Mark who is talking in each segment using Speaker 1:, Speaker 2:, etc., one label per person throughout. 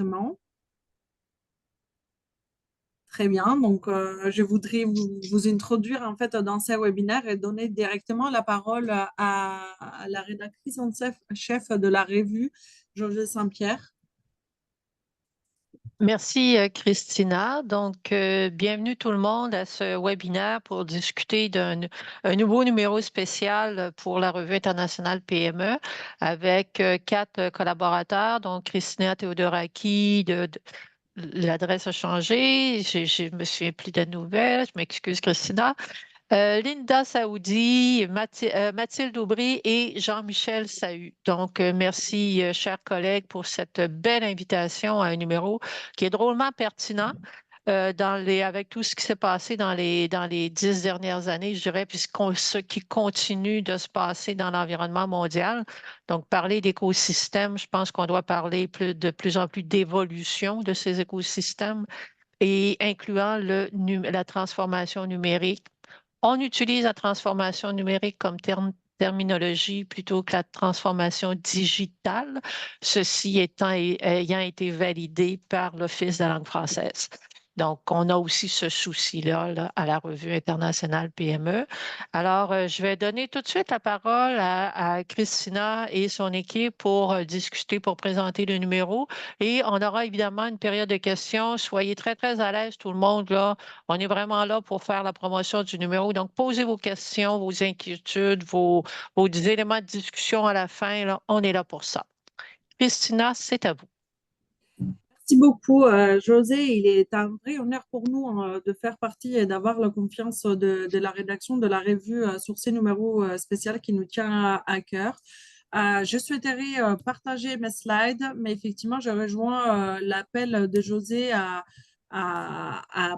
Speaker 1: enregistrement. Très bien. Donc, je voudrais vous introduire en fait dans ce webinaire et donner directement la parole à la rédactrice en chef de la revue, Georges Saint-Pierre.
Speaker 2: Merci, Christina. Donc, bienvenue tout le monde à ce webinaire pour discuter un nouveau numéro spécial pour la revue internationale PME avec quatre collaborateurs, donc Christina Theodoraki, l'adresse a changé, je me souviens plus de nouvelles, je m'excuse, Christina. Linda Saoudi, Mathilde Aubry et Jean-Michel Sahu. Donc, merci, chers collègues, pour cette belle invitation à un numéro qui est drôlement pertinent avec tout ce qui s'est passé dans les 10 dernières années, je dirais, ce qui continue de se passer dans l'environnement mondial. Donc, parler d'écosystèmes, je pense qu'on doit parler de plus en plus d'évolution de ces écosystèmes et incluant la transformation numérique. On utilise la transformation numérique comme terminologie plutôt que la transformation digitale, ceci ayant été validé par l'Office de la langue française. Donc, on a aussi ce souci-là là, à la Revue internationale PME. Alors, je vais donner tout de suite la parole à Christina et son équipe pour discuter, pour présenter le numéro. Et on aura évidemment une période de questions. Soyez très, très à l'aise, tout le monde, là. On est vraiment là pour faire la promotion du numéro. Donc, posez vos questions, vos inquiétudes, vos éléments de discussion à la fin. Là. On est là pour ça. Christina, c'est à vous.
Speaker 1: Merci beaucoup, José. Il est un vrai honneur pour nous de faire partie et d'avoir la confiance de la rédaction de la revue sur ces numéros spéciaux qui nous tient à cœur. Je souhaiterais partager mes slides, mais effectivement, je rejoins l'appel de José à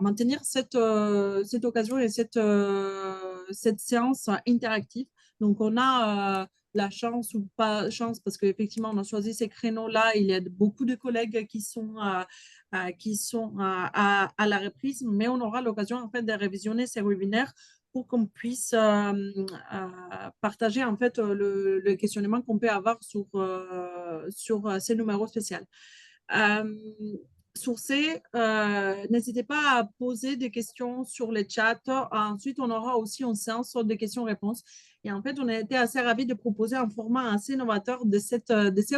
Speaker 1: maintenir cette occasion et cette séance interactive. Donc, on a la chance ou pas chance, parce qu'effectivement, on a choisi ces créneaux-là. Il y a beaucoup de collègues qui sont à la reprise, mais on aura l'occasion en fait de révisionner ces webinaires pour qu'on puisse partager en fait le questionnement qu'on peut avoir sur ces numéros spéciaux. Euh, sur ces, n'hésitez pas à poser des questions sur les chats. Ensuite, on aura aussi une séance de questions-réponses. Et en fait, on a été assez ravis de proposer un format assez novateur de ces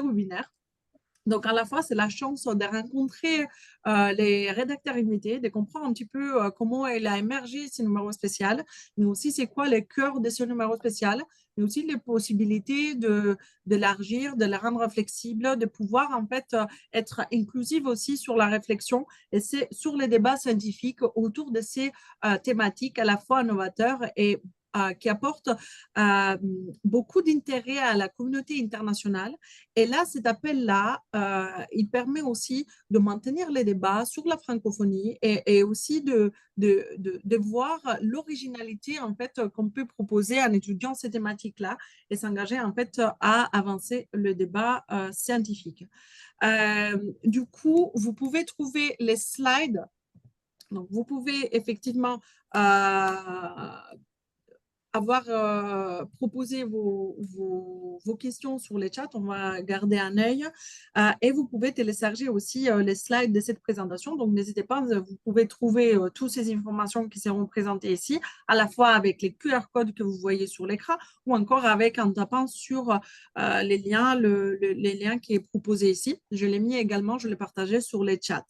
Speaker 1: webinaires. Donc, à la fois, c'est la chance de rencontrer les rédacteurs invités, de comprendre un petit peu comment il a émergé ce numéro spécial, mais aussi c'est quoi le cœur de ce numéro spécial, mais aussi les possibilités d'élargir, de le rendre flexible, de pouvoir en fait être inclusive aussi sur la réflexion et c'est sur les débats scientifiques autour de ces thématiques à la fois novateurs et qui apportent beaucoup d'intérêt à la communauté internationale. Et là, cet appel-là, il permet aussi de maintenir les débats sur la francophonie et aussi de voir l'originalité en fait qu'on peut proposer en étudiant ces thématiques-là et s'engager en fait à avancer le débat scientifique. Du coup, vous pouvez trouver les slides. Donc, vous pouvez effectivement avoir proposé vos questions sur les chats. On va garder un œil. Et vous pouvez télécharger aussi les slides de cette présentation. Donc, n'hésitez pas, vous pouvez trouver toutes ces informations qui seront présentées ici, à la fois avec les QR codes que vous voyez sur l'écran ou encore avec en tapant sur les liens, les liens qui est proposé ici. Je l'ai mis également, je l'ai partagé sur les chats.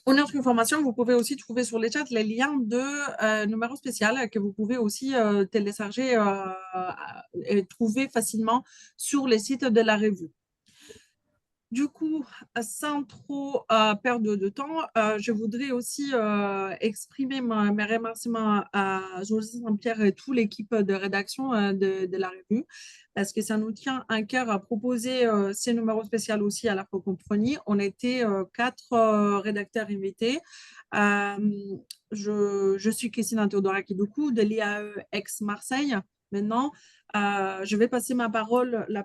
Speaker 1: Une autre information, vous pouvez aussi trouver sur les chats les liens de numéros spéciaux que vous pouvez aussi télécharger et trouver facilement sur les sites de la revue. Du coup, sans trop perdre de temps, je voudrais aussi exprimer mes remerciements à José Saint-Pierre et toute l'équipe de rédaction de la revue, parce que ça nous tient à cœur à proposer ces numéros spéciaux aussi à la francophonie. On était quatre rédacteurs invités. Je suis Christina Theodoraki de l'IAE ex-Marseille maintenant. Je vais passer la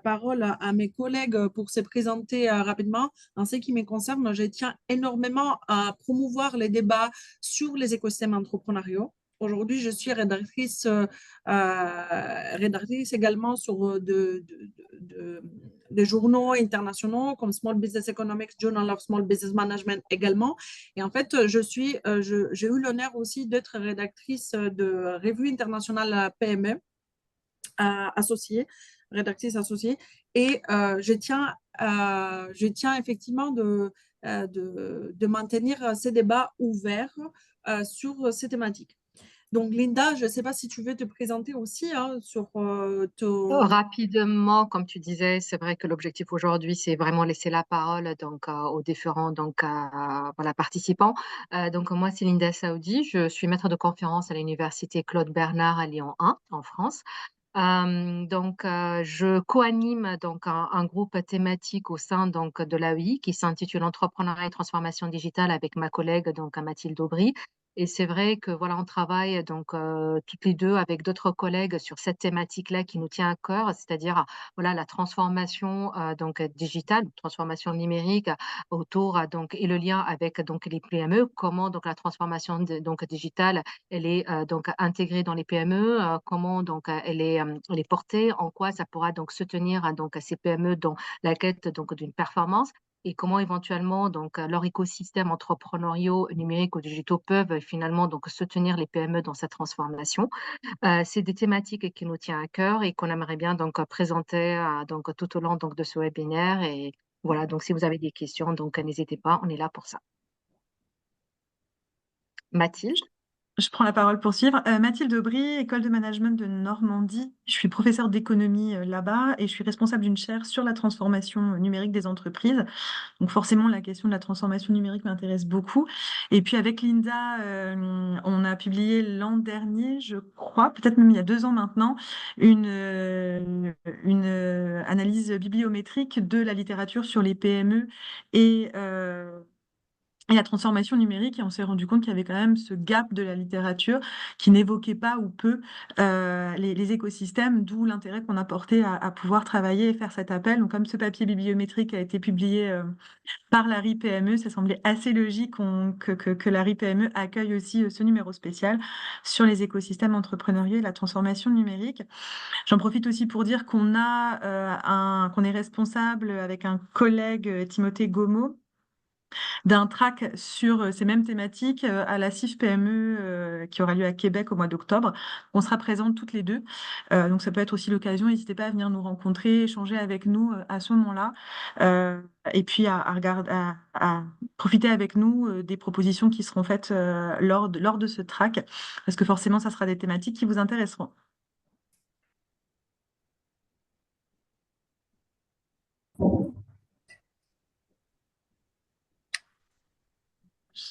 Speaker 1: parole à mes collègues pour se présenter rapidement. En ce qui me concerne, je tiens énormément à promouvoir les débats sur les écosystèmes entrepreneuriaux. Aujourd'hui, je suis rédactrice également sur des journaux internationaux comme Small Business Economics, Journal of Small Business Management également. Et en fait, j'ai eu l'honneur aussi d'être rédactrice de revue internationale PME associée, rédactrice associée. Et je tiens effectivement de maintenir ces débats ouverts sur ces thématiques. Donc, Linda, je ne sais pas si tu veux te présenter aussi sur ton...
Speaker 3: Rapidement, comme tu disais, c'est vrai que l'objectif aujourd'hui, c'est vraiment laisser la parole donc aux différents voilà, participants. Donc moi, c'est Linda Saoudi, je suis maître de conférence à l'université Claude Bernard à Lyon 1 en France. Je co-anime donc un groupe thématique au sein donc de l'AEI qui s'intitule Entrepreneuriat et transformation digitale avec ma collègue donc Mathilde Aubry. Et c'est vrai que voilà, on travaille donc toutes les deux avec d'autres collègues sur cette thématique-là qui nous tient à cœur, c'est-à-dire voilà la transformation donc digitale, transformation numérique autour donc et le lien avec donc les PME, comment donc la transformation donc digitale elle est donc intégrée dans les PME, comment donc elle est portée, en quoi ça pourra donc soutenir donc ces PME dans la quête donc d'une performance et comment éventuellement donc leur écosystème entrepreneuriaux numériques ou digitaux peuvent finalement donc soutenir les PME dans cette transformation. C'est des thématiques qui nous tiennent à cœur et qu'on aimerait bien donc présenter donc tout au long donc de ce webinaire et voilà, donc si vous avez des questions, donc n'hésitez pas, on est là pour ça. Mathilde?
Speaker 4: Je prends la parole pour suivre. Mathilde Aubry, école de management de Normandie. Je suis professeure d'économie là-bas et je suis responsable d'une chaire sur la transformation numérique des entreprises. Donc forcément, la question de la transformation numérique m'intéresse beaucoup. Et puis avec Linda, on a publié l'an dernier, je crois, peut-être même il y a 2 ans maintenant, une analyse bibliométrique de la littérature sur les PME et la transformation numérique, et on s'est rendu compte qu'il y avait quand même ce gap de la littérature qui n'évoquait pas ou peu les écosystèmes, d'où l'intérêt qu'on a porté à pouvoir travailler et faire cet appel. Donc, comme ce papier bibliométrique a été publié par l'ARI PME, ça semblait assez logique que l'ARI PME accueille aussi ce numéro spécial sur les écosystèmes entrepreneuriaux et la transformation numérique. J'en profite aussi pour dire qu'on est responsable avec un collègue, Timothée Gomo, d'un track sur ces mêmes thématiques à la CIF PME qui aura lieu à Québec au mois d'octobre. On sera présentes toutes les deux. Donc ça peut être aussi l'occasion, n'hésitez pas à venir nous rencontrer, échanger avec nous à ce moment-là. Et puis à profiter avec nous des propositions qui seront faites lors de ce track, parce que forcément, ça sera des thématiques qui vous intéresseront.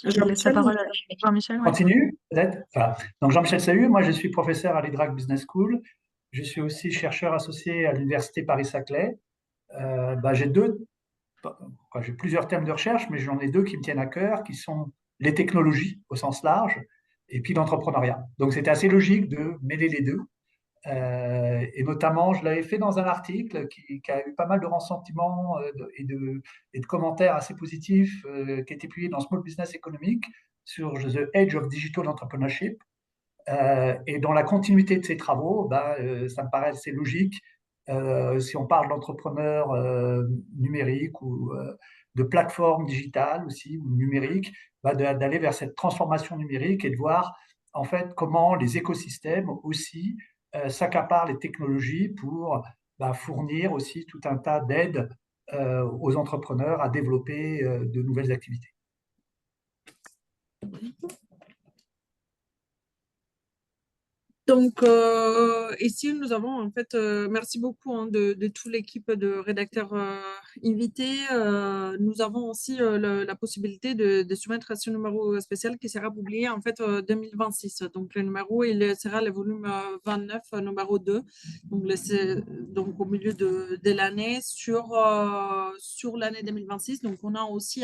Speaker 4: Je laisse la parole à Jean-Michel.
Speaker 5: Continue, peut-être. Donc Jean-Michel Sahu, moi je suis professeur à l'IDRAC Business School. Je suis aussi chercheur associé à l'Université Paris-Saclay. J'ai plusieurs thèmes de recherche, mais j'en ai 2 qui me tiennent à cœur, qui sont les technologies au sens large et puis l'entrepreneuriat. Donc c'était assez logique de mêler les deux. Et notamment, je l'avais fait dans un article qui a eu pas mal de ressentiments et de commentaires assez positifs qui a été publié dans Small Business Economics sur The Age of Digital Entrepreneurship. Et dans la continuité de ces travaux, ça me paraît assez logique, si on parle d'entrepreneurs numériques ou de plateformes digitales aussi, ou numériques, d'aller vers cette transformation numérique et de voir en fait comment les écosystèmes aussi s'accaparent les technologies pour fournir aussi tout un tas d'aides aux entrepreneurs à développer de nouvelles activités.
Speaker 1: Donc, ici, nous avons en fait, merci beaucoup de toute l'équipe de rédacteurs invités. Nous avons aussi la possibilité de soumettre ce numéro spécial qui sera publié en fait 2026. Donc, le numéro, il sera le volume 29, numéro 2. Donc, au milieu de l'année sur l'année 2026. Donc, on a aussi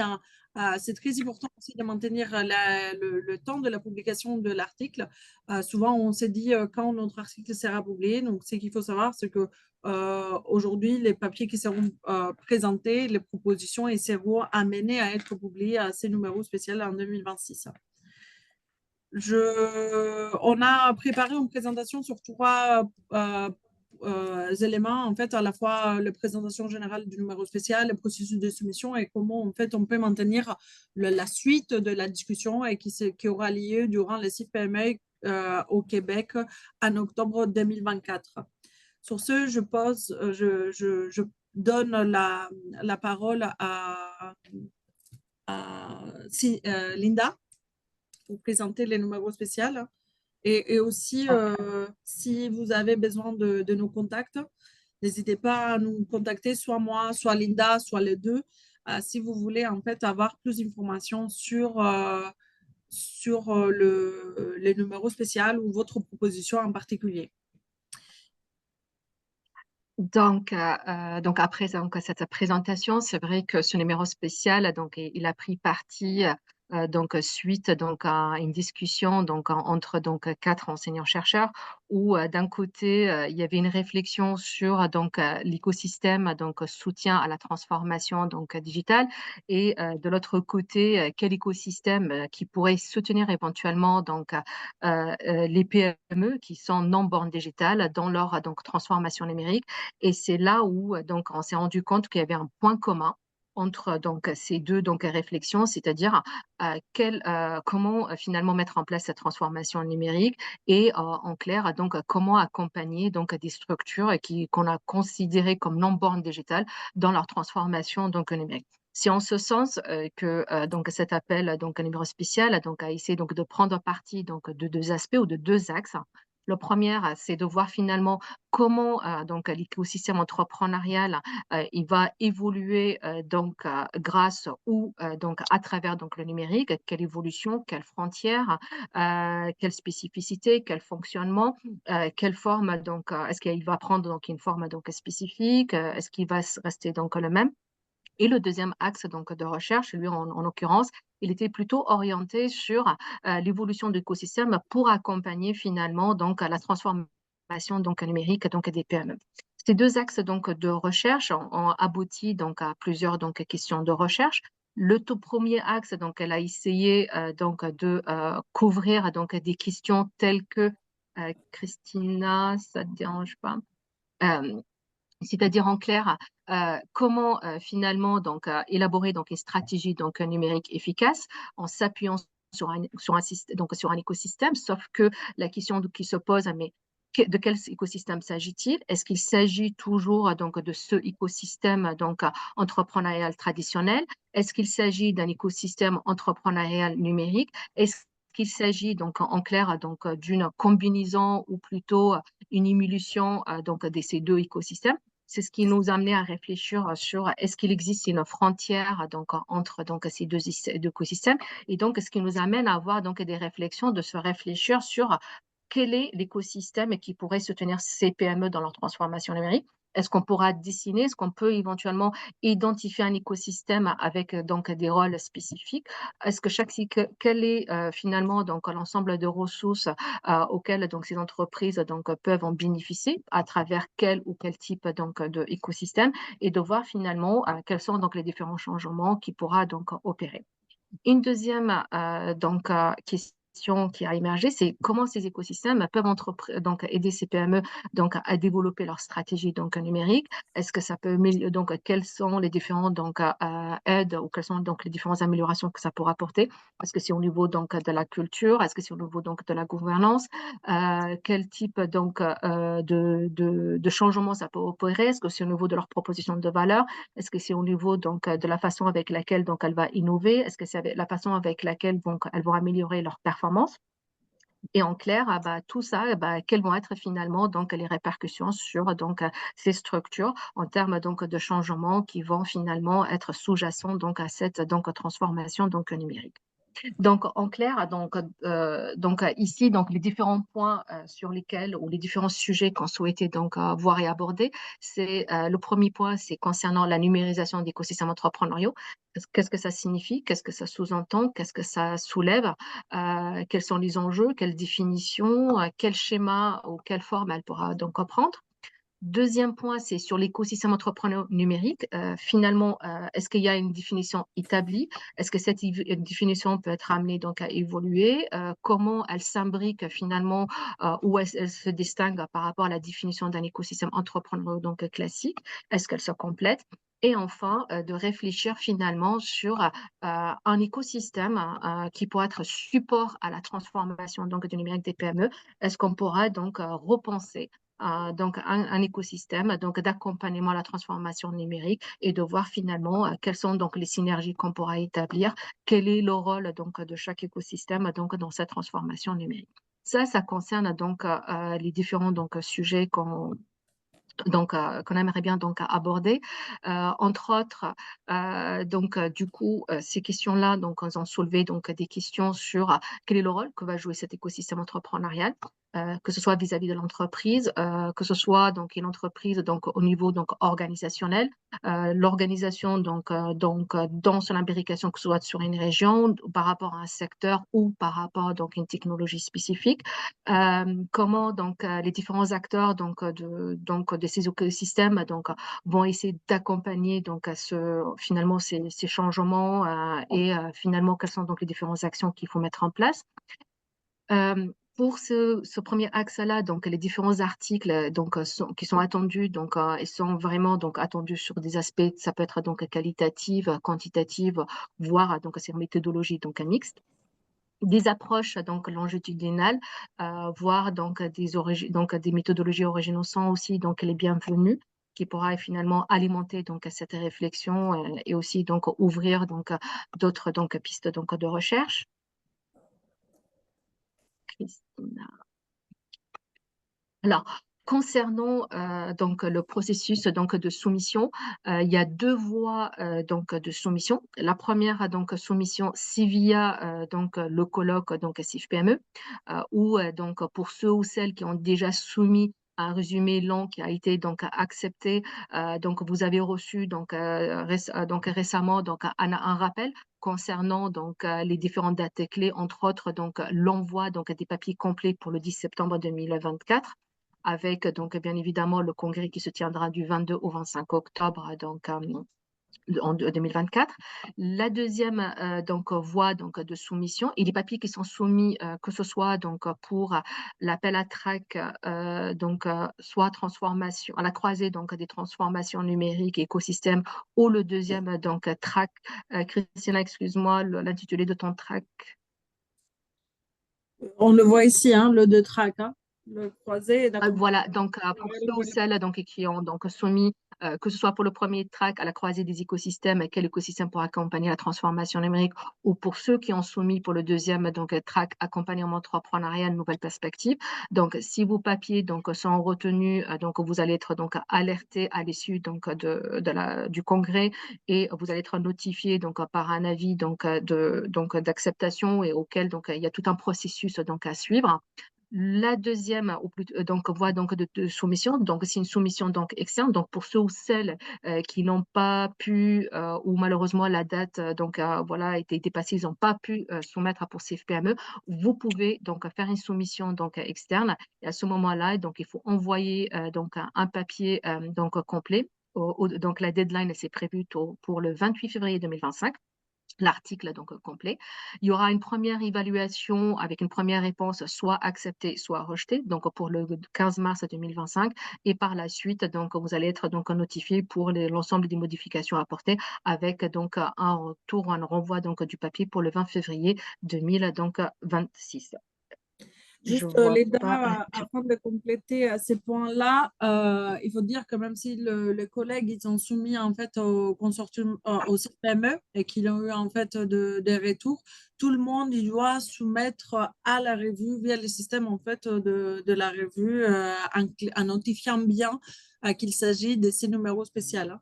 Speaker 1: c'est très important aussi de maintenir le temps de la publication de l'article. Souvent, on s'est dit quand notre article sera publié. Donc, ce qu'il faut savoir, c'est que aujourd'hui, les papiers qui seront présentés, les propositions, ils seront amenés à être publiés à ces numéros spéciaux en 2026. on a préparé une présentation sur trois éléments, en fait, à la fois la présentation générale du numéro spécial, le processus de soumission et comment, en fait, on peut maintenir la suite de la discussion et qui aura lieu durant le CIFPME au Québec en octobre 2024. Sur ce, je donne la parole à Linda pour présenter les numéros spéciaux. Et aussi, si vous avez besoin de nos contacts, n'hésitez pas à nous contacter, soit moi, soit Linda, soit les deux, si vous voulez en fait avoir plus d'informations sur les numéros spéciaux ou votre proposition en particulier.
Speaker 3: Donc après cette présentation, c'est vrai que ce numéro spécial, donc, il a pris parti donc suite donc à une discussion donc entre donc 4 enseignants-chercheurs où d'un côté il y avait une réflexion sur donc l'écosystème donc soutien à la transformation donc digitale et de l'autre côté quel écosystème qui pourrait soutenir éventuellement donc les PME qui sont non bornes digitales dans leur donc transformation numérique. Et c'est là où donc on s'est rendu compte qu'il y avait un point commun entre donc ces deux donc réflexions, c'est-à-dire comment finalement mettre en place cette transformation numérique et en clair donc comment accompagner donc des structures qu'on a considérées comme non bornes digitales dans leur transformation donc numérique. C'est en ce sens que donc cet appel donc un numéro spécial donc a essayé donc de prendre parti donc de deux aspects ou de deux axes. Le premier, c'est de voir finalement comment donc l'écosystème entrepreneurial il va évoluer donc grâce ou donc à travers donc le numérique, quelle évolution, quelle frontière, quelle spécificité, quel fonctionnement, quelle forme donc est-ce qu'il va prendre donc une forme donc spécifique, est-ce qu'il va rester donc le même? Et le deuxième axe donc de recherche, lui en l'occurrence, il était plutôt orienté sur l'évolution de l'écosystème pour accompagner finalement donc la transformation donc numérique donc des PME. Ces deux axes donc de recherche ont abouti donc à plusieurs donc questions de recherche. Le tout premier axe donc elle a essayé donc de couvrir donc des questions telles que Christina, ça te dérange pas? C'est-à-dire en clair, comment finalement donc élaborer donc une stratégie donc numérique efficace en s'appuyant sur un écosystème, sauf que la question qui se pose, mais de quel écosystème s'agit-il? Est-ce qu'il s'agit toujours donc de ce écosystème donc entrepreneurial traditionnel? Est-ce qu'il s'agit d'un écosystème entrepreneurial numérique? Est-ce qu'il s'agit donc en clair donc d'une combinaison ou plutôt une émulsion donc de ces deux écosystèmes? C'est ce qui nous a amené à réfléchir sur est-ce qu'il existe une frontière donc entre donc ces deux écosystèmes et donc ce qui nous amène à avoir donc des réflexions de se réfléchir sur quel est l'écosystème qui pourrait soutenir ces PME dans leur transformation numérique. Est-ce qu'on pourra dessiner, est-ce qu'on peut éventuellement identifier un écosystème avec donc des rôles spécifiques? Est-ce que quel est finalement donc l'ensemble de ressources auxquelles donc ces entreprises donc peuvent en bénéficier à travers quel ou quel type donc de écosystème et de voir finalement quels sont donc les différents changements qui pourra donc opérer. Une deuxième donc question qui a émergé, c'est comment ces écosystèmes peuvent donc aider ces PME donc à développer leur stratégie donc numérique. Est-ce que ça peut donc quelles sont les différentes donc aides ou quelles sont donc les différentes améliorations que ça pourra apporter? Est-ce que c'est au niveau donc de la culture? Est-ce que c'est au niveau donc de la gouvernance? Quel type donc de changement ça peut opérer? Est-ce que c'est au niveau de leur proposition de valeur? Est-ce que c'est au niveau donc de la façon avec laquelle donc elle va innover? Est-ce que c'est la façon avec laquelle donc elles vont améliorer leur performance? Et en clair, tout ça, quelles vont être finalement donc les répercussions sur donc ces structures en termes donc de changements qui vont finalement être sous-jacents donc à cette donc transformation donc numérique. Donc, en clair, donc ici, donc les différents points sur lesquels ou les différents sujets qu'on souhaitait donc voir et aborder, c'est le premier point, c'est concernant la numérisation d'écosystèmes entrepreneuriaux. Qu'est-ce que ça signifie? Qu'est-ce que ça sous-entend? Qu'est-ce que ça soulève? Quels sont les enjeux? Quelle définition? Quel schéma ou quelle forme elle pourra donc prendre? Deuxième point, c'est sur l'écosystème entrepreneur numérique. Finalement, est-ce qu'il y a une définition établie? Est-ce que cette définition peut être amenée donc à évoluer? Comment elle s'imbrique finalement, ou elle se distingue par rapport à la définition d'un écosystème entrepreneur donc classique? Est-ce qu'elle se complète? Et enfin, de réfléchir finalement sur un écosystème qui pourrait être support à la transformation donc, du numérique des PME. Est-ce qu'on pourra donc repenser donc un écosystème donc d'accompagnement à la transformation numérique et de voir finalement quelles sont donc les synergies qu'on pourra établir, quel est le rôle donc de chaque écosystème donc dans cette transformation numérique. Ça concerne donc les différents donc sujets qu'on aimerait bien donc aborder. Entre autres, du coup, ces questions-là, donc, elles ont soulevé donc des questions sur quel est le rôle que va jouer cet écosystème entrepreneurial, que ce soit vis-à-vis de l'entreprise, que ce soit donc une entreprise donc au niveau donc organisationnel, l'organisation donc dans son imbrication, que ce soit sur une région, par rapport à un secteur ou par rapport donc à une technologie spécifique. Comment donc les différents acteurs de ces écosystèmes vont essayer d'accompagner donc finalement ces changements et finalement quelles sont donc les différentes actions qu'il faut mettre en place. Pour ce premier axe-là, donc les différents articles qui sont attendus, ils sont vraiment donc attendus sur des aspects, ça peut être donc qualitative, quantitative, voire donc c'est une méthodologie donc mixte. Des approches donc longitudinales, voire donc des méthodologies originales sont aussi donc les bienvenues, qui pourra finalement alimenter donc cette réflexion et aussi donc ouvrir donc d'autres donc pistes donc de recherche. Christina. Alors, concernant donc le processus donc de soumission, il y a deux voies donc de soumission. La première donc soumission, c'est via donc le colloque donc CIFPME, où donc pour ceux ou celles qui ont déjà soumis un résumé long qui a été donc accepté, donc vous avez reçu donc récemment donc un rappel concernant donc les différentes dates clés, entre autres donc l'envoi donc des papiers complets pour le 10 septembre 2024. Avec donc bien évidemment le congrès qui se tiendra du 22 au 25 octobre donc en 2024. La deuxième donc voie donc de soumission et les papiers qui sont soumis que ce soit donc pour l'appel à track soit transformation à la croisée donc des transformations numériques et écosystèmes ou le deuxième donc track. Christina, excuse-moi, l'intitulé de ton track.
Speaker 1: On le voit ici, hein, le 2 track, hein, le croisé.
Speaker 3: Voilà, donc pour ceux ou celles donc, qui ont donc soumis, que ce soit pour le premier track à la croisée des écosystèmes, quel écosystème pour accompagner la transformation numérique, ou pour ceux qui ont soumis pour le deuxième donc track accompagnement entrepreneurial, nouvelle perspective. Donc, si vos papiers donc sont retenus, donc vous allez être donc alerté à l'issue donc du congrès et vous allez être notifié donc par un avis donc d'acceptation et auquel donc il y a tout un processus donc à suivre. La deuxième donc voie donc de soumission, donc c'est une soumission donc externe. Donc pour ceux ou celles qui n'ont pas pu ou malheureusement la date voilà a été dépassée, ils n'ont pas pu soumettre pour CIFPME, vous pouvez donc faire une soumission donc externe. Et à ce moment-là, donc il faut envoyer donc un papier donc complet. Donc la deadline c'est prévu pour le 28 février 2025. L'article donc complet. Il y aura une première évaluation avec une première réponse soit acceptée, soit rejetée, donc pour le 15 mars 2025. Et par la suite, donc vous allez être donc notifié pour l'ensemble des modifications apportées avec donc un retour, un renvoi donc du papier pour le 20 février 2026.
Speaker 1: Juste, Leda, afin de compléter ces points-là, il faut dire que même si les collègues ils ont soumis en fait au consortium, au CPME et qu'ils ont eu en fait des retours, tout le monde il doit soumettre à la revue via le système en fait de la revue en notifiant bien qu'il s'agit de ces numéros spéciaux. Hein.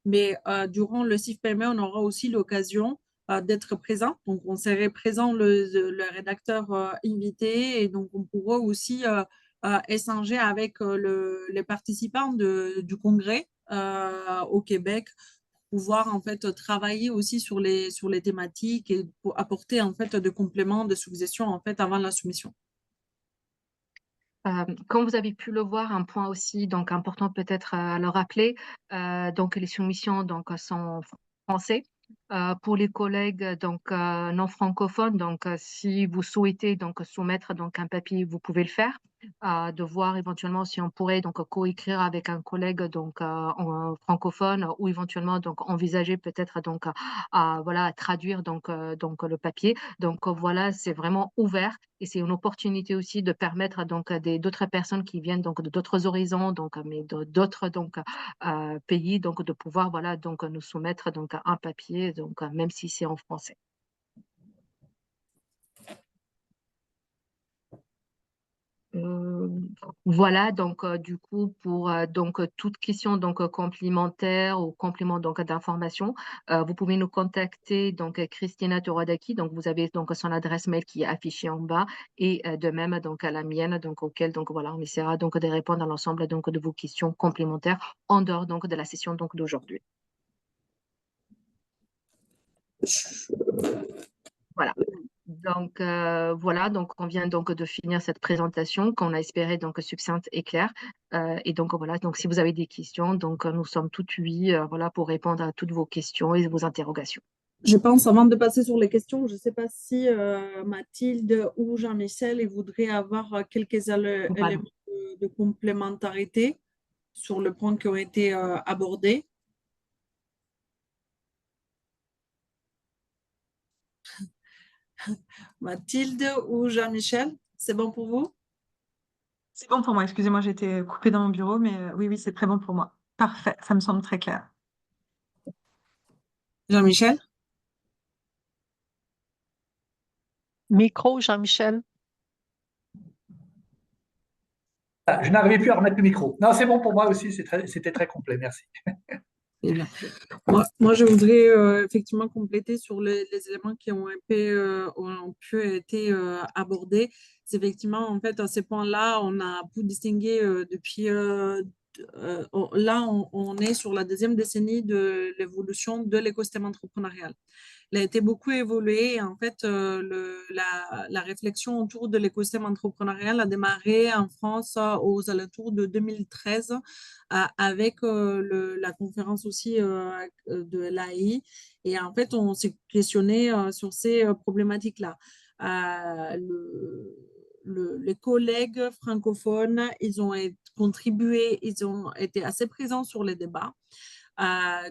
Speaker 1: Mais durant le CIFPME, on aura aussi l'occasion d'être présent. Donc, on serait présent le rédacteur invité et donc on pourra aussi échanger avec les participants du congrès au Québec pour pouvoir en fait travailler aussi sur les thématiques et pour apporter en fait de compléments de suggestions en fait avant la soumission.
Speaker 3: Comme vous avez pu le voir, un point aussi donc important peut-être à le rappeler, donc les soumissions donc sont français. Pour les collègues donc non francophones, donc si vous souhaitez donc soumettre donc un papier, vous pouvez le faire. De voir éventuellement si on pourrait donc coécrire avec un collègue donc francophone ou éventuellement donc envisager peut-être donc voilà traduire donc le papier. Donc voilà, c'est vraiment ouvert. Et c'est une opportunité aussi de permettre donc à d'autres personnes qui viennent donc de d'autres horizons, donc mais d'autres donc pays, donc de pouvoir voilà donc nous soumettre donc un papier, donc même si c'est en français. Euh, voilà donc du coup pour donc toute question donc complémentaire ou complément donc d'information, vous pouvez nous contacter donc Christina Torodaki, donc vous avez donc son adresse mail qui est affichée en bas et de même donc à la mienne donc auquel donc voilà on essaiera donc de répondre à l'ensemble donc de vos questions complémentaires en dehors donc de la session donc d'aujourd'hui. Voilà. Donc voilà, donc on vient donc de finir cette présentation qu'on a espéré donc succincte et claire. Et donc voilà, donc si vous avez des questions, donc nous sommes tout oui, voilà, pour répondre à toutes vos questions et vos interrogations.
Speaker 1: Je pense, avant de passer sur les questions, je ne sais pas si Mathilde ou Jean-Michel ils voudraient avoir quelques éléments de complémentarité sur le point qui ont été abordés. Mathilde ou Jean-Michel, c'est bon pour vous?
Speaker 4: C'est bon pour moi, excusez-moi, j'étais coupée dans mon bureau, mais oui, oui, c'est très bon pour moi. Parfait, ça me semble très clair.
Speaker 1: Jean-Michel?
Speaker 2: Micro, Jean-Michel.
Speaker 5: Je n'arrivais plus à remettre le micro. Non, c'est bon pour moi aussi, c'était très complet, merci.
Speaker 1: Eh bien. Moi, je voudrais effectivement compléter sur les éléments qui ont pu être abordés. C'est effectivement, en fait, à ces points-là, on a pu distinguer depuis. Là, on est sur la deuxième décennie de l'évolution de l'écosystème entrepreneurial. Il a été beaucoup évolué. En fait, la réflexion autour de l'écosystème entrepreneurial a démarré en France aux alentours de 2013 avec la conférence aussi de l'AI. Et en fait, on s'est questionné sur ces problématiques-là. Les collègues francophones, ils ont contribué, ils ont été assez présents sur les débats.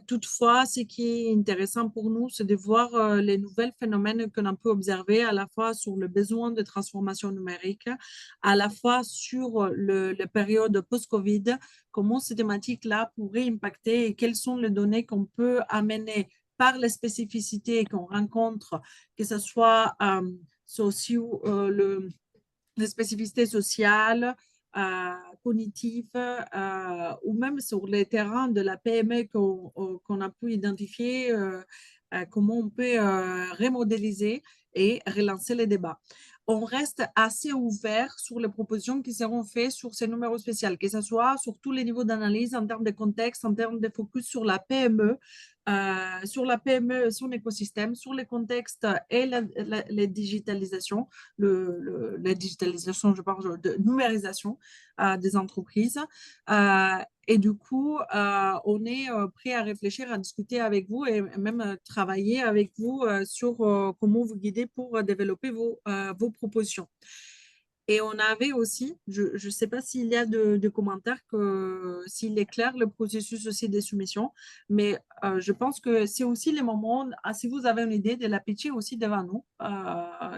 Speaker 1: Toutefois, ce qui est intéressant pour nous, c'est de voir les nouvelles phénomènes qu'on a pu observer à la fois sur le besoin de transformation numérique, à la fois sur la période post-Covid, comment ces thématiques-là pourraient impacter et quelles sont les données qu'on peut amener par les spécificités qu'on rencontre, que ce soit les spécificités sociales, cognitives ou même sur les terrains de la PME qu'on a pu identifier, comment on peut remodéliser et relancer les débats. On reste assez ouvert sur les propositions qui seront faites sur ces numéros spéciaux, que ce soit sur tous les niveaux d'analyse en termes de contexte, en termes de focus sur la PME, son écosystème, sur les contextes et la digitalisation, la digitalisation, je parle de numérisation des entreprises. Et du coup, on est prêt à réfléchir, à discuter avec vous et même travailler avec vous sur comment vous guider pour développer vos propositions. Et on avait aussi, je ne sais pas s'il y a de commentaires, s'il est clair le processus aussi des soumissions, mais je pense que c'est aussi le moment, si vous avez une idée, de la pitcher aussi devant nous,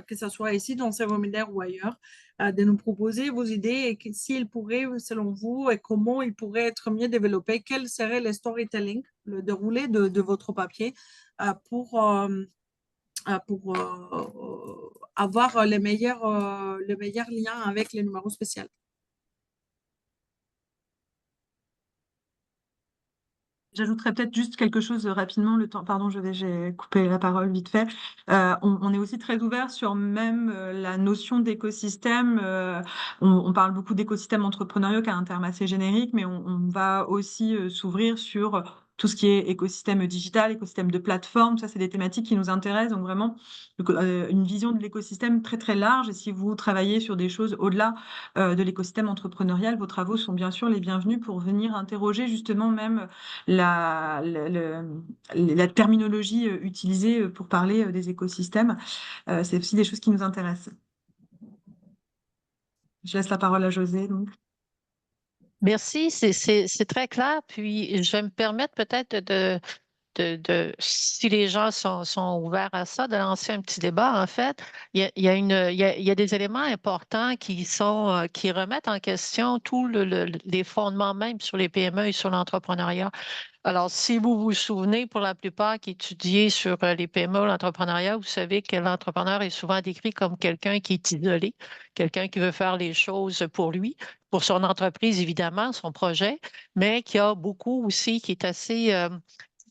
Speaker 1: que ce soit ici dans ces webinaires ou ailleurs, de nous proposer vos idées et s'ils pourraient, selon vous, et comment ils pourraient être mieux développés, quel serait le storytelling, le déroulé de votre papier pour avoir les meilleurs liens avec les numéros spéciaux.
Speaker 4: J'ajouterais peut-être juste quelque chose rapidement, le temps, pardon, j'ai coupé la parole vite fait. On est aussi très ouvert sur même la notion d'écosystème. On parle beaucoup d'écosystème entrepreneurial qui a un terme assez générique, mais on va aussi s'ouvrir sur tout ce qui est écosystème digital, écosystème de plateforme, ça, c'est des thématiques qui nous intéressent. Donc, vraiment, une vision de l'écosystème très, très large. Et si vous travaillez sur des choses au-delà de l'écosystème entrepreneurial, vos travaux sont bien sûr les bienvenus pour venir interroger justement même la terminologie utilisée pour parler des écosystèmes. C'est aussi des choses qui nous intéressent. Je laisse la parole à José. Donc.
Speaker 2: Merci, c'est très clair. Puis, je vais me permettre peut-être si les gens sont ouverts à ça, de lancer un petit débat. En fait, il y a des éléments importants qui remettent en question tous les fondements même sur les PME et sur l'entrepreneuriat. Alors, si vous vous souvenez, pour la plupart qui étudient sur les PME, l'entrepreneuriat, vous savez que l'entrepreneur est souvent décrit comme quelqu'un qui est isolé, quelqu'un qui veut faire les choses pour lui, pour son entreprise, évidemment, son projet, mais qui a beaucoup aussi, qui est assez,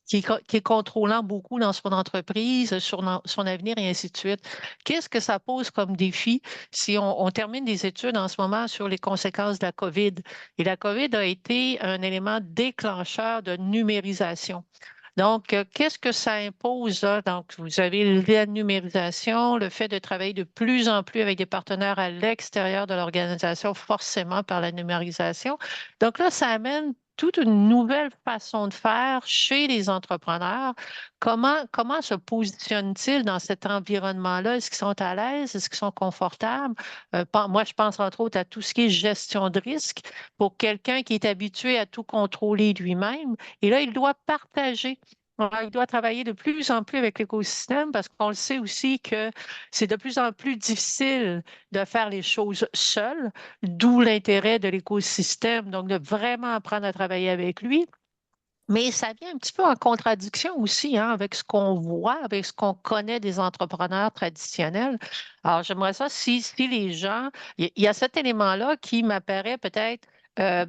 Speaker 2: qui est contrôlant beaucoup dans son entreprise, sur son avenir et ainsi de suite. Qu'est-ce que ça pose comme défi si on termine des études en ce moment sur les conséquences de la COVID? Et la COVID a été un élément déclencheur de numérisation. Donc, qu'est-ce que ça impose là? Donc, vous avez la numérisation, le fait de travailler de plus en plus avec des partenaires à l'extérieur de l'organisation, forcément par la numérisation. Donc là, ça amène toute une nouvelle façon de faire chez les entrepreneurs. Comment se positionnent-ils dans cet environnement-là? Est-ce qu'ils sont à l'aise? Est-ce qu'ils sont confortables? Moi, je pense entre autres à tout ce qui est gestion de risque pour quelqu'un qui est habitué à tout contrôler lui-même. Et là, il doit partager. Alors, il doit travailler de plus en plus avec l'écosystème parce qu'on le sait aussi que c'est de plus en plus difficile de faire les choses seul, d'où l'intérêt de l'écosystème, donc de vraiment apprendre à travailler avec lui. Mais ça vient un petit peu en contradiction aussi hein, avec ce qu'on voit, avec ce qu'on connaît des entrepreneurs traditionnels. Alors, j'aimerais ça, si les gens, il y a cet élément-là qui m'apparaît peut-être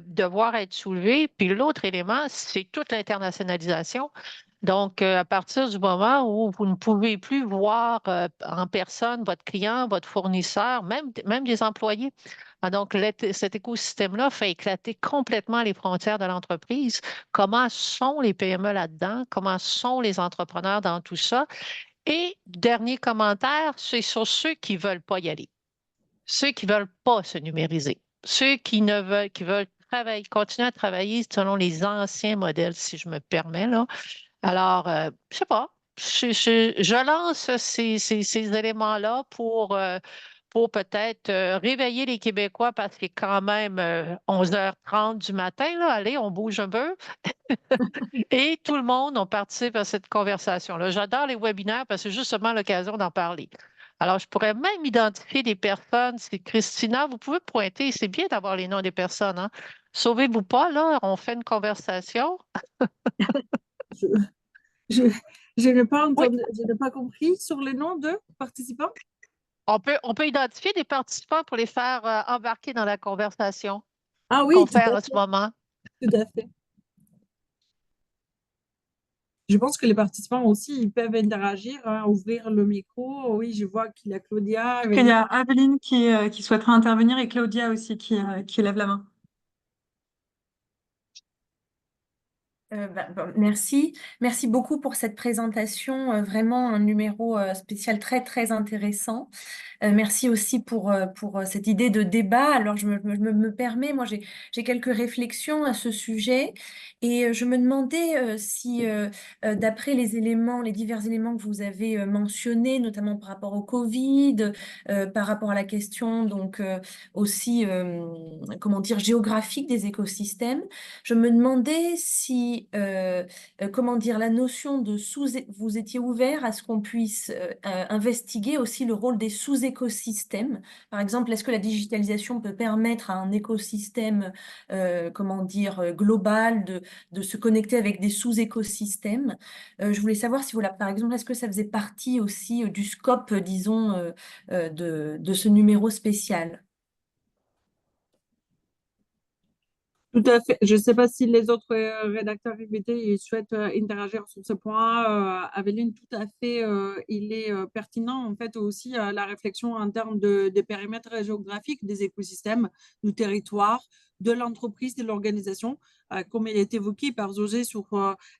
Speaker 2: devoir être soulevé. Puis l'autre élément, c'est toute l'internationalisation. Donc, à partir du moment où vous ne pouvez plus voir en personne votre client, votre fournisseur, même des employés. Ah, donc, cet écosystème-là fait éclater complètement les frontières de l'entreprise. Comment sont les PME là-dedans? Comment sont les entrepreneurs dans tout ça? Et dernier commentaire, c'est sur ceux qui ne veulent pas y aller, ceux qui ne veulent pas se numériser, ceux qui veulent travailler, continuer à travailler selon les anciens modèles, si je me permets, là. Alors, je sais pas, je lance ces éléments-là pour peut-être réveiller les Québécois parce qu'il est quand même 11h30 du matin, là. Allez, on bouge un peu. Et tout le monde, on participe à cette conversation-là. J'adore les webinaires parce que c'est justement l'occasion d'en parler. Alors, je pourrais même identifier des personnes. C'est Christina, vous pouvez pointer. C'est bien d'avoir les noms des personnes. Hein? Sauvez-vous pas, là, on fait une conversation.
Speaker 1: Je, je, je n'ai pas
Speaker 2: Oui,
Speaker 1: entendu, je n'ai pas compris sur les noms de participants.
Speaker 2: on peut identifier des participants pour les faire embarquer dans la conversation
Speaker 1: Ah
Speaker 2: qu'on
Speaker 1: oui,
Speaker 2: fait en ce moment.
Speaker 1: tout à fait. Je pense que les participants aussi, ils peuvent interagir, hein, ouvrir le micro. Oui, je vois qu'il y a Claudia.
Speaker 4: Il y a Aveline qui souhaiterait intervenir et Claudia aussi qui lève la main.
Speaker 6: Merci. Merci beaucoup pour cette présentation. Vraiment un numéro spécial très, très intéressant. Merci aussi pour cette idée de débat. Alors, je me permets, moi, j'ai quelques réflexions à ce sujet et je me demandais si, d'après les divers éléments que vous avez mentionnés, notamment par rapport au Covid, par rapport à la question donc aussi, comment dire, géographique des écosystèmes, je me demandais si, comment dire, la notion de vous étiez ouvert à ce qu'on puisse investiguer aussi le rôle des sous-écosystèmes. Par exemple, est-ce que la digitalisation peut permettre à un écosystème, comment dire, global de se connecter avec des sous-écosystèmes? Je voulais savoir si par exemple, est-ce que ça faisait partie aussi du scope, disons, de ce numéro spécial?
Speaker 1: Tout à fait. Je ne sais pas si les autres rédacteurs invités ils souhaitent interagir sur ce point. Aveline, tout à fait, il est pertinent en fait aussi la réflexion en termes de périmètre géographique des écosystèmes, du territoire, de l'entreprise, de l'organisation. Comme il est évoqué par José,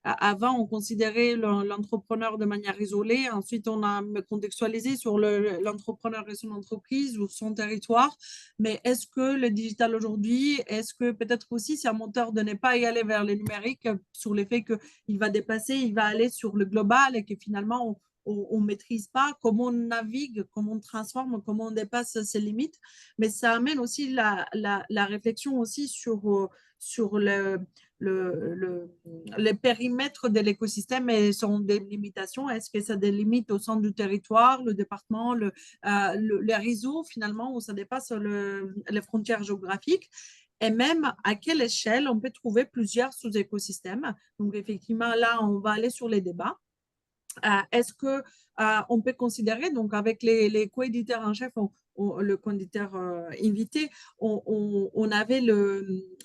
Speaker 1: avant, on considérait l'entrepreneur de manière isolée. Ensuite, on a contextualisé sur l'entrepreneur et son entreprise ou son territoire. Mais est-ce que le digital aujourd'hui, est-ce que peut-être aussi c'est un moteur de ne pas y aller vers le numérique sur le fait qu'il va dépasser, il va aller sur le global et que finalement, on ne maîtrise pas comment on navigue, comment on transforme, comment on dépasse ses limites. Mais ça amène aussi la réflexion aussi sur le périmètre de l'écosystème et son délimitations. Est-ce que ça délimite au centre du territoire, le département, le réseau finalement, où ça dépasse les frontières géographiques? Et même à quelle échelle on peut trouver plusieurs sous-écosystèmes. Donc, effectivement, là, on va aller sur les débats. Est-ce qu'on peut considérer, donc avec les co-éditeurs en chef, le co-éditeur invité, on avait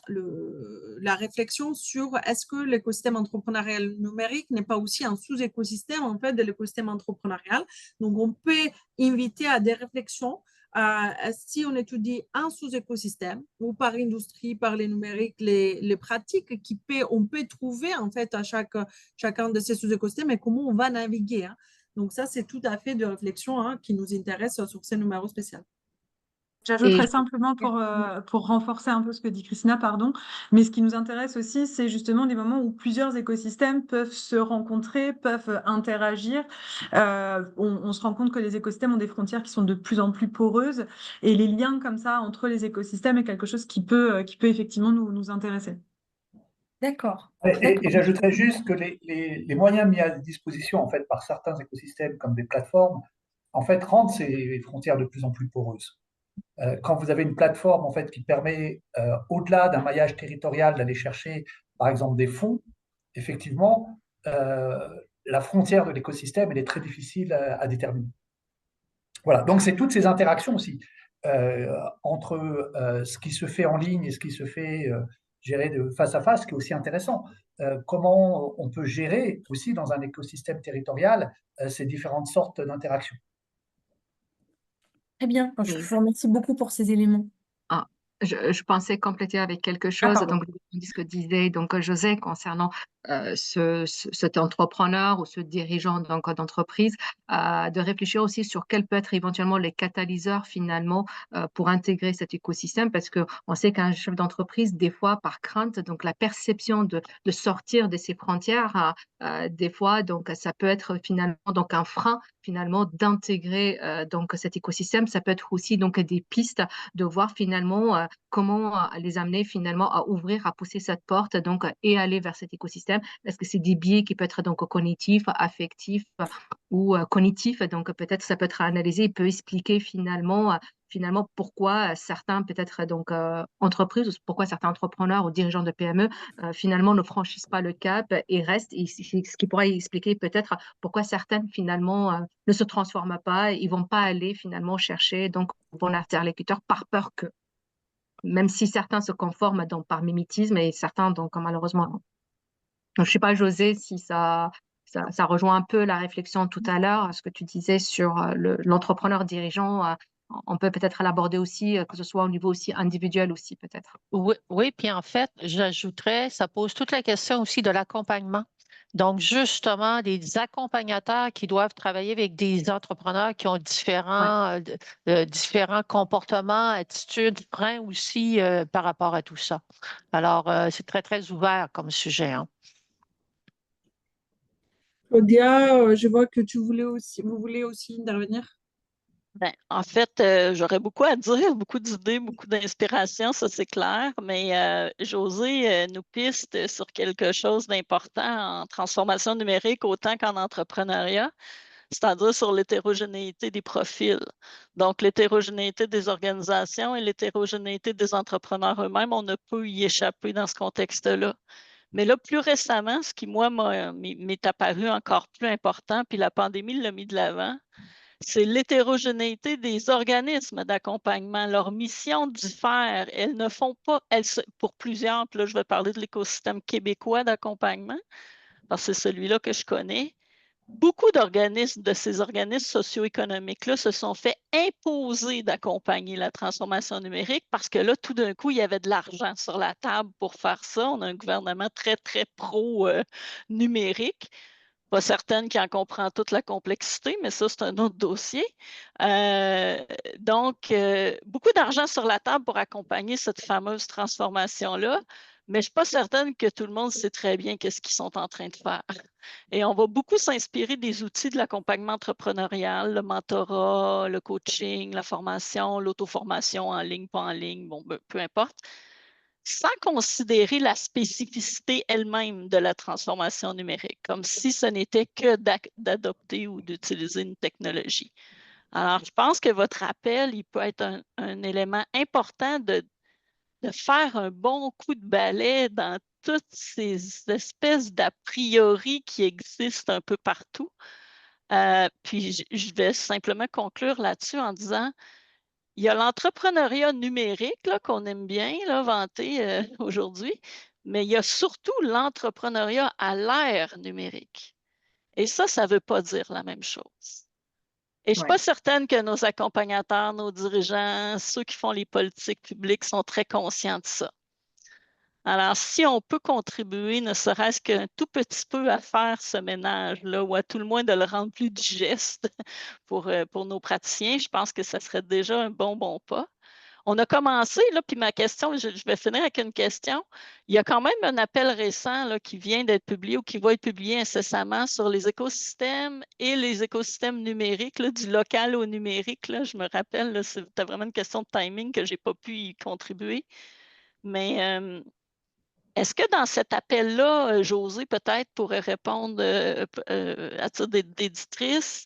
Speaker 1: la réflexion sur est-ce que l'écosystème entrepreneurial numérique n'est pas aussi un sous-écosystème en fait de l'écosystème entrepreneurial. Donc, on peut inviter à des réflexions si on étudie un sous-écosystème ou par industrie, par les numériques, les pratiques on peut trouver en fait à chacun de ces sous-écosystèmes et comment on va naviguer. Hein. Donc ça, c'est tout à fait de réflexion qui nous intéresse sur ces numéros spéciaux.
Speaker 4: J'ajouterais simplement pour renforcer un peu ce que dit Christina, pardon, mais ce qui nous intéresse aussi, c'est justement des moments où plusieurs écosystèmes peuvent se rencontrer, peuvent interagir. On se rend compte que les écosystèmes ont des frontières qui sont de plus en plus poreuses et les liens comme ça entre les écosystèmes est quelque chose qui peut effectivement nous intéresser.
Speaker 6: D'accord.
Speaker 5: Et j'ajouterais juste que les moyens mis à disposition en fait, par certains écosystèmes comme des plateformes en fait, rendent ces frontières de plus en plus poreuses. Quand vous avez une plateforme en fait, qui permet, au-delà d'un maillage territorial, d'aller chercher, par exemple, des fonds, effectivement, la frontière de l'écosystème, elle est très difficile à déterminer. Voilà, donc c'est toutes ces interactions aussi entre ce qui se fait en ligne et ce qui se fait gérer de face à face, qui est aussi intéressant. Comment on peut gérer aussi dans un écosystème territorial ces différentes sortes d'interactions.
Speaker 6: Très bien. Je vous remercie beaucoup pour ces éléments.
Speaker 3: Ah, je pensais compléter avec quelque chose. Donc, ce que disait donc José concernant cet entrepreneur ou ce dirigeant donc d'entreprise, de réfléchir aussi sur quels peuvent être éventuellement les catalyseurs finalement pour intégrer cet écosystème, parce que on sait qu'un chef d'entreprise, des fois, par crainte, donc la perception de sortir de ses frontières, des fois, donc ça peut être finalement donc un frein finalement d'intégrer donc cet écosystème. Ça peut être aussi donc des pistes de voir finalement comment les amener finalement à ouvrir, à pousser cette porte donc et aller vers cet écosystème. Est-ce que c'est des biais qui peuvent être donc cognitifs, affectifs ou cognitifs? Donc peut-être ça peut être analysé, il peut expliquer finalement pourquoi certains peut-être donc entreprises, ou pourquoi certains entrepreneurs ou dirigeants de PME finalement ne franchissent pas le cap et restent, et ce qui pourrait expliquer peut-être pourquoi certaines finalement ne se transforment pas, ils vont pas aller finalement chercher donc bon interlocuteur par peur que, même si certains se conforment donc par mimétisme et certains donc malheureusement non. Donc je sais pas José si ça rejoint un peu la réflexion tout à l'heure, ce que tu disais sur l'entrepreneur dirigeant. On peut peut-être l'aborder aussi, que ce soit au niveau aussi individuel aussi peut-être.
Speaker 2: Oui, puis en fait, j'ajouterais, ça pose toute la question aussi de l'accompagnement. Donc, justement, des accompagnateurs qui doivent travailler avec des entrepreneurs qui ont différents comportements, attitudes, freins aussi par rapport à tout ça. Alors, c'est très, très ouvert comme sujet. Hein.
Speaker 1: Claudia, je vois que vous voulez aussi intervenir.
Speaker 7: Ben, en fait, j'aurais beaucoup à dire, beaucoup d'idées, beaucoup d'inspiration, ça c'est clair, mais José nous piste sur quelque chose d'important en transformation numérique autant qu'en entrepreneuriat, c'est-à-dire sur l'hétérogénéité des profils. Donc, l'hétérogénéité des organisations et l'hétérogénéité des entrepreneurs eux-mêmes, on ne peut y échapper dans ce contexte-là. Mais là, plus récemment, ce qui, moi, m'est apparu encore plus important, puis la pandémie l'a mis de l'avant, c'est l'hétérogénéité des organismes d'accompagnement. Leur mission diffère. Elles ne font pas, pour plusieurs, puis là, je vais parler de l'écosystème québécois d'accompagnement, parce que c'est celui-là que je connais. beaucoup d'organismes, de ces organismes socio-économiques-là, se sont fait imposer d'accompagner la transformation numérique parce que là, tout d'un coup, il y avait de l'argent sur la table pour faire ça. On a un gouvernement très, très pro-numérique. Pas certaine qu'il en comprend toute la complexité, mais ça, c'est un autre dossier. Donc, beaucoup d'argent sur la table pour accompagner cette fameuse transformation-là, mais je ne suis pas certaine que tout le monde sait très bien qu'est-ce qu'ils sont en train de faire. Et on va beaucoup s'inspirer des outils de l'accompagnement entrepreneurial, le mentorat, le coaching, la formation, l'auto-formation en ligne, pas en ligne, bon, peu importe, sans considérer la spécificité elle-même de la transformation numérique, comme si ce n'était que d'adopter ou d'utiliser une technologie. Alors, je pense que votre appel, il peut être un élément important de faire un bon coup de balai dans toutes ces espèces d'a priori qui existent un peu partout. Puis, je vais simplement conclure là-dessus en disant, il y a l'entrepreneuriat numérique qu'on aime bien vanter aujourd'hui, mais il y a surtout l'entrepreneuriat à l'ère numérique. Et ça ne veut pas dire la même chose. Et je ne suis pas certaine que nos accompagnateurs, nos dirigeants, ceux qui font les politiques publiques sont très conscients de ça. Alors, si on peut contribuer, ne serait-ce qu'un tout petit peu à faire ce ménage-là, ou à tout le moins de le rendre plus digeste pour nos praticiens, je pense que ça serait déjà un bon pas. On a commencé, là, puis ma question, je vais finir avec une question. Il y a quand même un appel récent là, qui vient d'être publié ou qui va être publié incessamment sur les écosystèmes et les écosystèmes numériques, là, du local au numérique. Là. Je me rappelle, c'était vraiment une question de timing que je n'ai pas pu y contribuer. Mais est-ce que dans cet appel-là, Josée peut-être pourrait répondre à titre d'éditrice?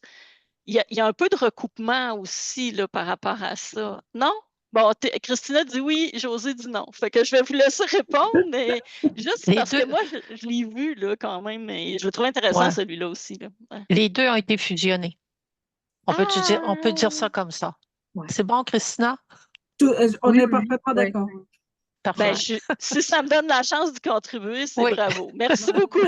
Speaker 7: Il y a un peu de recoupement aussi là, par rapport à ça. Non? Bon, Christina dit oui, Josée dit non. Fait que je vais vous laisser répondre, mais juste parce que moi, je l'ai vu là, quand même, et je le trouve intéressant celui-là aussi. Là. Ouais.
Speaker 2: Les deux ont été fusionnés. On peut dire ça comme ça. Ouais. C'est bon, Christina?
Speaker 1: On est parfaitement d'accord.
Speaker 7: Ben, si ça me donne la chance de contribuer, c'est bravo. Merci beaucoup.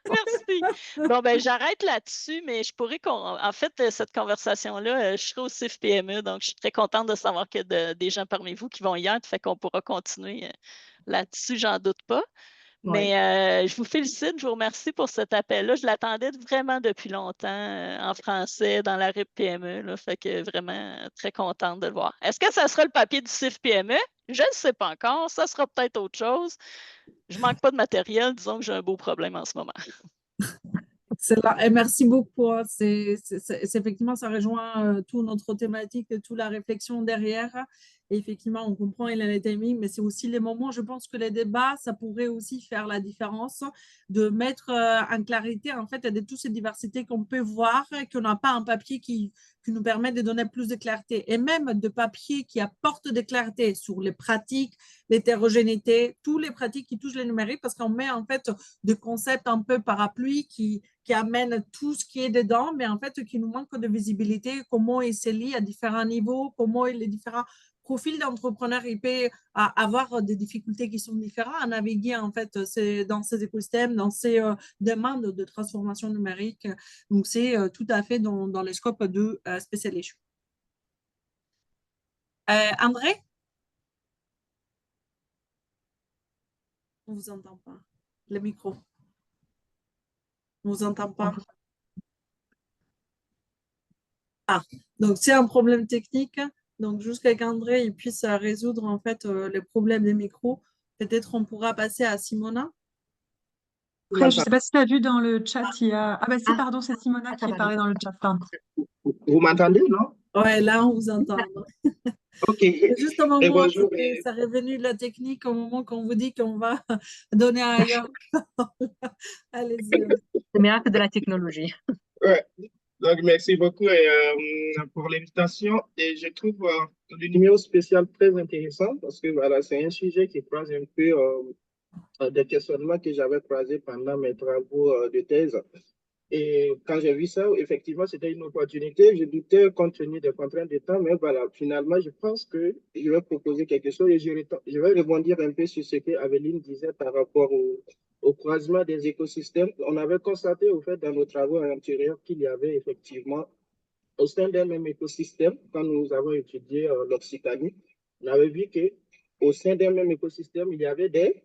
Speaker 7: Merci. Bon, ben, j'arrête là-dessus, mais je pourrais en fait, cette conversation-là, je serai au CIF-PME, donc je suis très contente de savoir qu'il y a des gens parmi vous qui vont y être, fait qu'on pourra continuer là-dessus, j'en doute pas. Mais je vous félicite, je vous remercie pour cet appel-là. Je l'attendais vraiment depuis longtemps en français dans la RIP PME. Là, fait que vraiment très contente de le voir. Est-ce que ça sera le papier du CIF PME? Je ne sais pas encore. Ça sera peut-être autre chose. Je ne manque pas de matériel. Disons que j'ai un beau problème en ce moment.
Speaker 1: Et merci beaucoup. Effectivement, ça rejoint toute notre thématique, toute la réflexion derrière. Et effectivement, on comprend il y a les timings, mais c'est aussi les moments, je pense que les débats, ça pourrait aussi faire la différence, de mettre en clarité, en fait, de toutes ces diversités qu'on peut voir, qu'on n'a pas un papier qui nous permet de donner plus de clarté, et même de papiers qui apportent de clarté sur les pratiques, l'hétérogénéité, toutes les pratiques qui touchent les numériques, parce qu'on met en fait des concepts un peu parapluies qui amènent tout ce qui est dedans, mais en fait qui nous manque de visibilité, comment il se lie à différents niveaux, comment les différents profils d'entrepreneurs il peut avoir des difficultés qui sont différentes à naviguer en fait dans ces écosystèmes, dans ces demandes de transformation numérique. Donc, c'est tout à fait dans le scope de Special Issue. André? On ne vous entend pas. Le micro. On ne vous entend pas. Ah, donc c'est un problème technique. Donc, jusqu'à qu'André il puisse résoudre en fait les problèmes des micros, peut-être on pourra passer à Simona.
Speaker 4: Après, je ne sais pas si tu as vu dans le chat, il y a... Ah bah si, pardon, c'est Simona qui parlait dans le chat.
Speaker 8: Vous m'entendez, non?
Speaker 1: Ouais, là, on vous entend.
Speaker 8: OK.
Speaker 1: Juste au moment où ça est revenu la technique, au moment qu'on vous dit qu'on va donner ailleurs. Allez-y.
Speaker 3: Le miracle de la technologie.
Speaker 8: Ouais. Donc, merci beaucoup pour l'invitation. Et je trouve le numéro spécial très intéressant parce que voilà, c'est un sujet qui croise un peu des questionnements que j'avais croisés pendant mes travaux de thèse. Et quand j'ai vu ça, effectivement, c'était une opportunité. Je doutais compte tenu des contraintes de temps, mais voilà, finalement, je pense que je vais proposer quelque chose et je vais rebondir un peu sur ce que Aveline disait par rapport au croisement des écosystèmes. On avait constaté, au fait, dans nos travaux antérieurs, qu'il y avait effectivement, au sein d'un même écosystème, quand nous avons étudié l'Occitanie, on avait vu que au sein d'un même écosystème, il y avait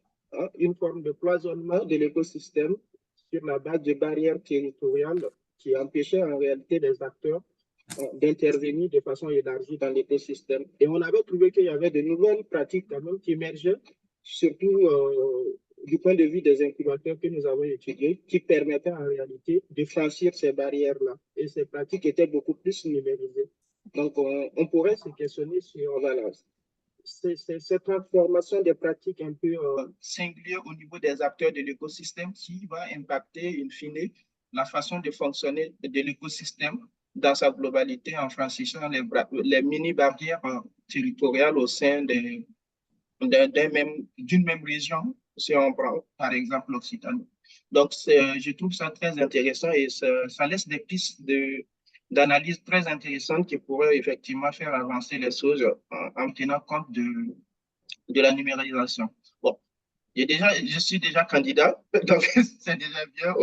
Speaker 8: une forme de cloisonnement de l'écosystème sur la base de barrières territoriales qui empêchaient en réalité les acteurs d'intervenir de façon élargie dans l'écosystème. Et on avait trouvé qu'il y avait de nouvelles pratiques quand même qui émergeaient, surtout du point de vue des incubateurs que nous avons étudiés, qui permettaient en réalité de franchir ces barrières-là. Et ces pratiques étaient beaucoup plus numérisées. Donc, on pourrait se questionner sur cette transformation des pratiques un peu singulières au niveau des acteurs de l'écosystème qui va impacter, in fine, la façon de fonctionner de l'écosystème dans sa globalité en franchissant les mini-barrières territoriales au sein d'une même région, si on prend par exemple l'Occitanie. Donc, je trouve ça très intéressant et ça laisse des pistes d'analyse très intéressantes qui pourraient effectivement faire avancer les choses en tenant compte de la numérisation. Bon, je suis déjà candidat, donc c'est déjà bien.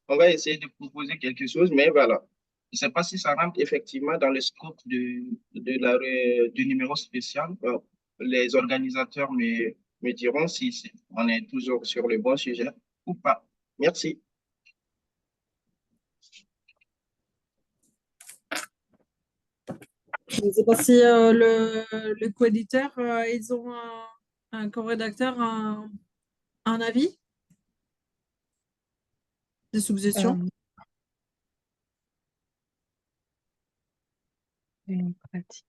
Speaker 8: On va essayer de proposer quelque chose, mais voilà. Je ne sais pas si ça rentre effectivement dans le scope du numéro spécial. Bon, les organisateurs me diront si on est toujours sur le bon sujet ou pas. Merci.
Speaker 1: Je ne sais pas si le co-éditeur, ils ont un co-rédacteur, un avis de suggestion.
Speaker 3: Une pratique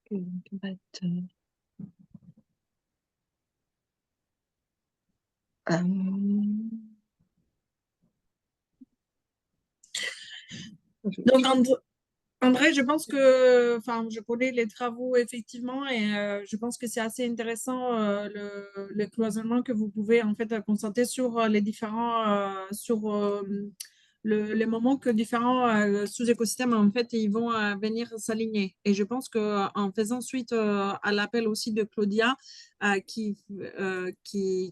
Speaker 1: Donc, André, je pense que, enfin, je connais les travaux effectivement et je pense que c'est assez intéressant le cloisonnement que vous pouvez en fait constater sur les différents, sur les moments que différents sous-écosystèmes en fait ils vont venir s'aligner. Et je pense que en faisant suite à l'appel aussi de Claudia qui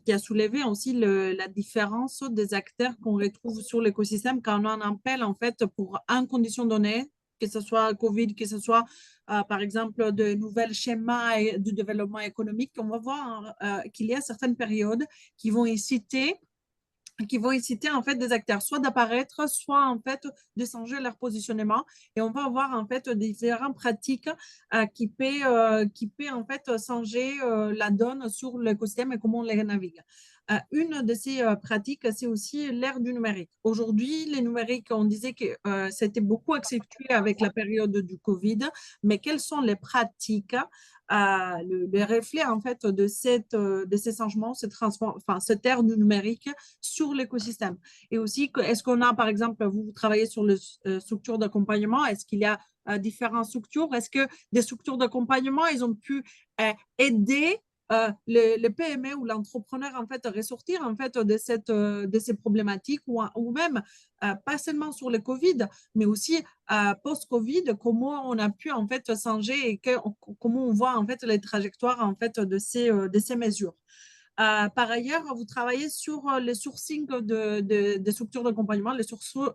Speaker 1: a soulevé aussi la différence des acteurs qu'on retrouve sur l'écosystème quand on en appelle en fait pour une condition donnée, que ce soit COVID, que ce soit, par exemple, de nouveaux schémas de développement économique, on va voir qu'il y a certaines périodes qui vont inciter en fait des acteurs soit d'apparaître, soit en fait de changer leur positionnement. Et on va avoir en fait différentes pratiques qui peut en fait changer la donne sur l'écosystème et comment on les navigue. Une de ces pratiques, c'est aussi l'ère du numérique. Aujourd'hui, les numériques, on disait que c'était beaucoup accentué avec la période du Covid, mais quelles sont les pratiques, le reflet en fait de ces changements, cette ère du numérique sur l'écosystème. Et aussi, est-ce qu'on a, par exemple, vous travaillez sur les structures d'accompagnement, est-ce qu'il y a différentes structures? Est-ce que des structures d'accompagnement, ils ont pu aider le PME ou l'entrepreneur en fait ressortir en fait de ces problématiques ou même pas seulement sur le Covid, mais aussi post-Covid, comment on a pu en fait changer et comment on voit en fait les trajectoires en fait de ces mesures. Par ailleurs, vous travaillez sur le sourcing des structures d'accompagnement, le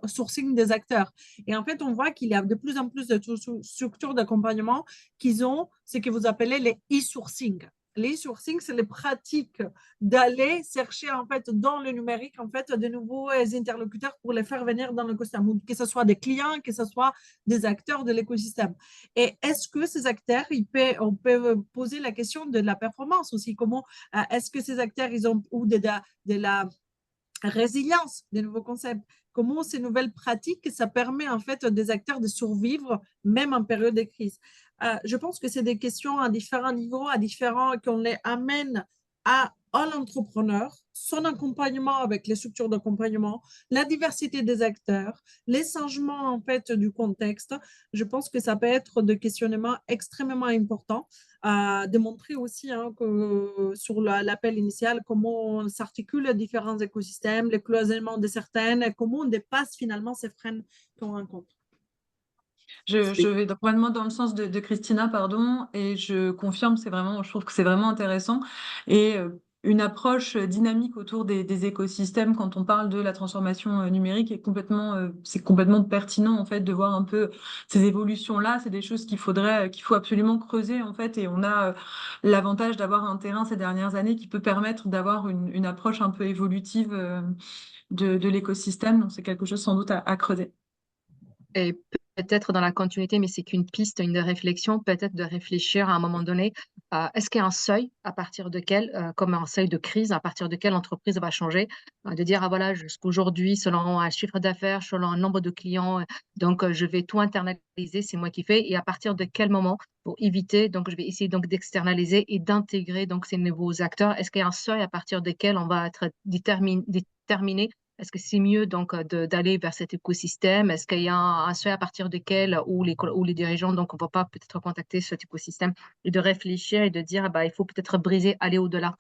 Speaker 1: sourcing des acteurs. Et en fait, on voit qu'il y a de plus en plus de structures d'accompagnement qui ont ce que vous appelez les e-sourcing. Les e-sourcing, c'est les pratiques d'aller chercher en fait dans le numérique en fait de nouveaux interlocuteurs pour les faire venir dans l'écosystème, que ce soit des clients, que ce soit des acteurs de l'écosystème. Et est-ce que ces acteurs, on peut poser la question de la performance aussi, comment est-ce que ces acteurs, ils ont ou de la résilience des nouveaux concepts? Comment ces nouvelles pratiques, ça permet en fait des acteurs de survivre même en période de crise? Je pense que c'est des questions à différents niveaux, qu'on les amène à à l'entrepreneur, son accompagnement avec les structures d'accompagnement, la diversité des acteurs, les changements en fait du contexte. Je pense que ça peut être des questionnements extrêmement importants à démontrer aussi que sur l'appel initial, comment s'articulent les différents écosystèmes, les cloisonnements de certaines, et comment on dépasse finalement ces freins qu'on rencontre.
Speaker 4: Je vais complètement dans le sens de Christina, pardon, et je confirme, je trouve que c'est vraiment intéressant. Et une approche dynamique autour des écosystèmes quand on parle de la transformation numérique c'est complètement pertinent en fait de voir un peu ces évolutions-là. C'est des choses qu'il faut absolument creuser en fait. Et on a l'avantage d'avoir un terrain ces dernières années qui peut permettre d'avoir une approche un peu évolutive de l'écosystème. Donc c'est quelque chose sans doute à creuser.
Speaker 3: Et peut-être dans la continuité, mais c'est qu'une piste, une réflexion, peut-être de réfléchir à un moment donné, est-ce qu'il y a un seuil à partir duquel, comme un seuil de crise, à partir duquel l'entreprise va changer, de dire, ah voilà, jusqu'aujourd'hui, selon un chiffre d'affaires, selon un nombre de clients, donc je vais tout internaliser, c'est moi qui fais, et à partir de quel moment, pour éviter, donc je vais essayer donc d'externaliser et d'intégrer donc ces nouveaux acteurs. Est-ce qu'il y a un seuil à partir duquel on va être déterminé. Est-ce que c'est mieux donc d'aller vers cet écosystème? Est-ce qu'il y a un seuil à partir duquel où les dirigeants donc ne vont pas peut-être contacter cet écosystème et de réfléchir et de dire ah bah, il faut peut-être briser, aller au-delà?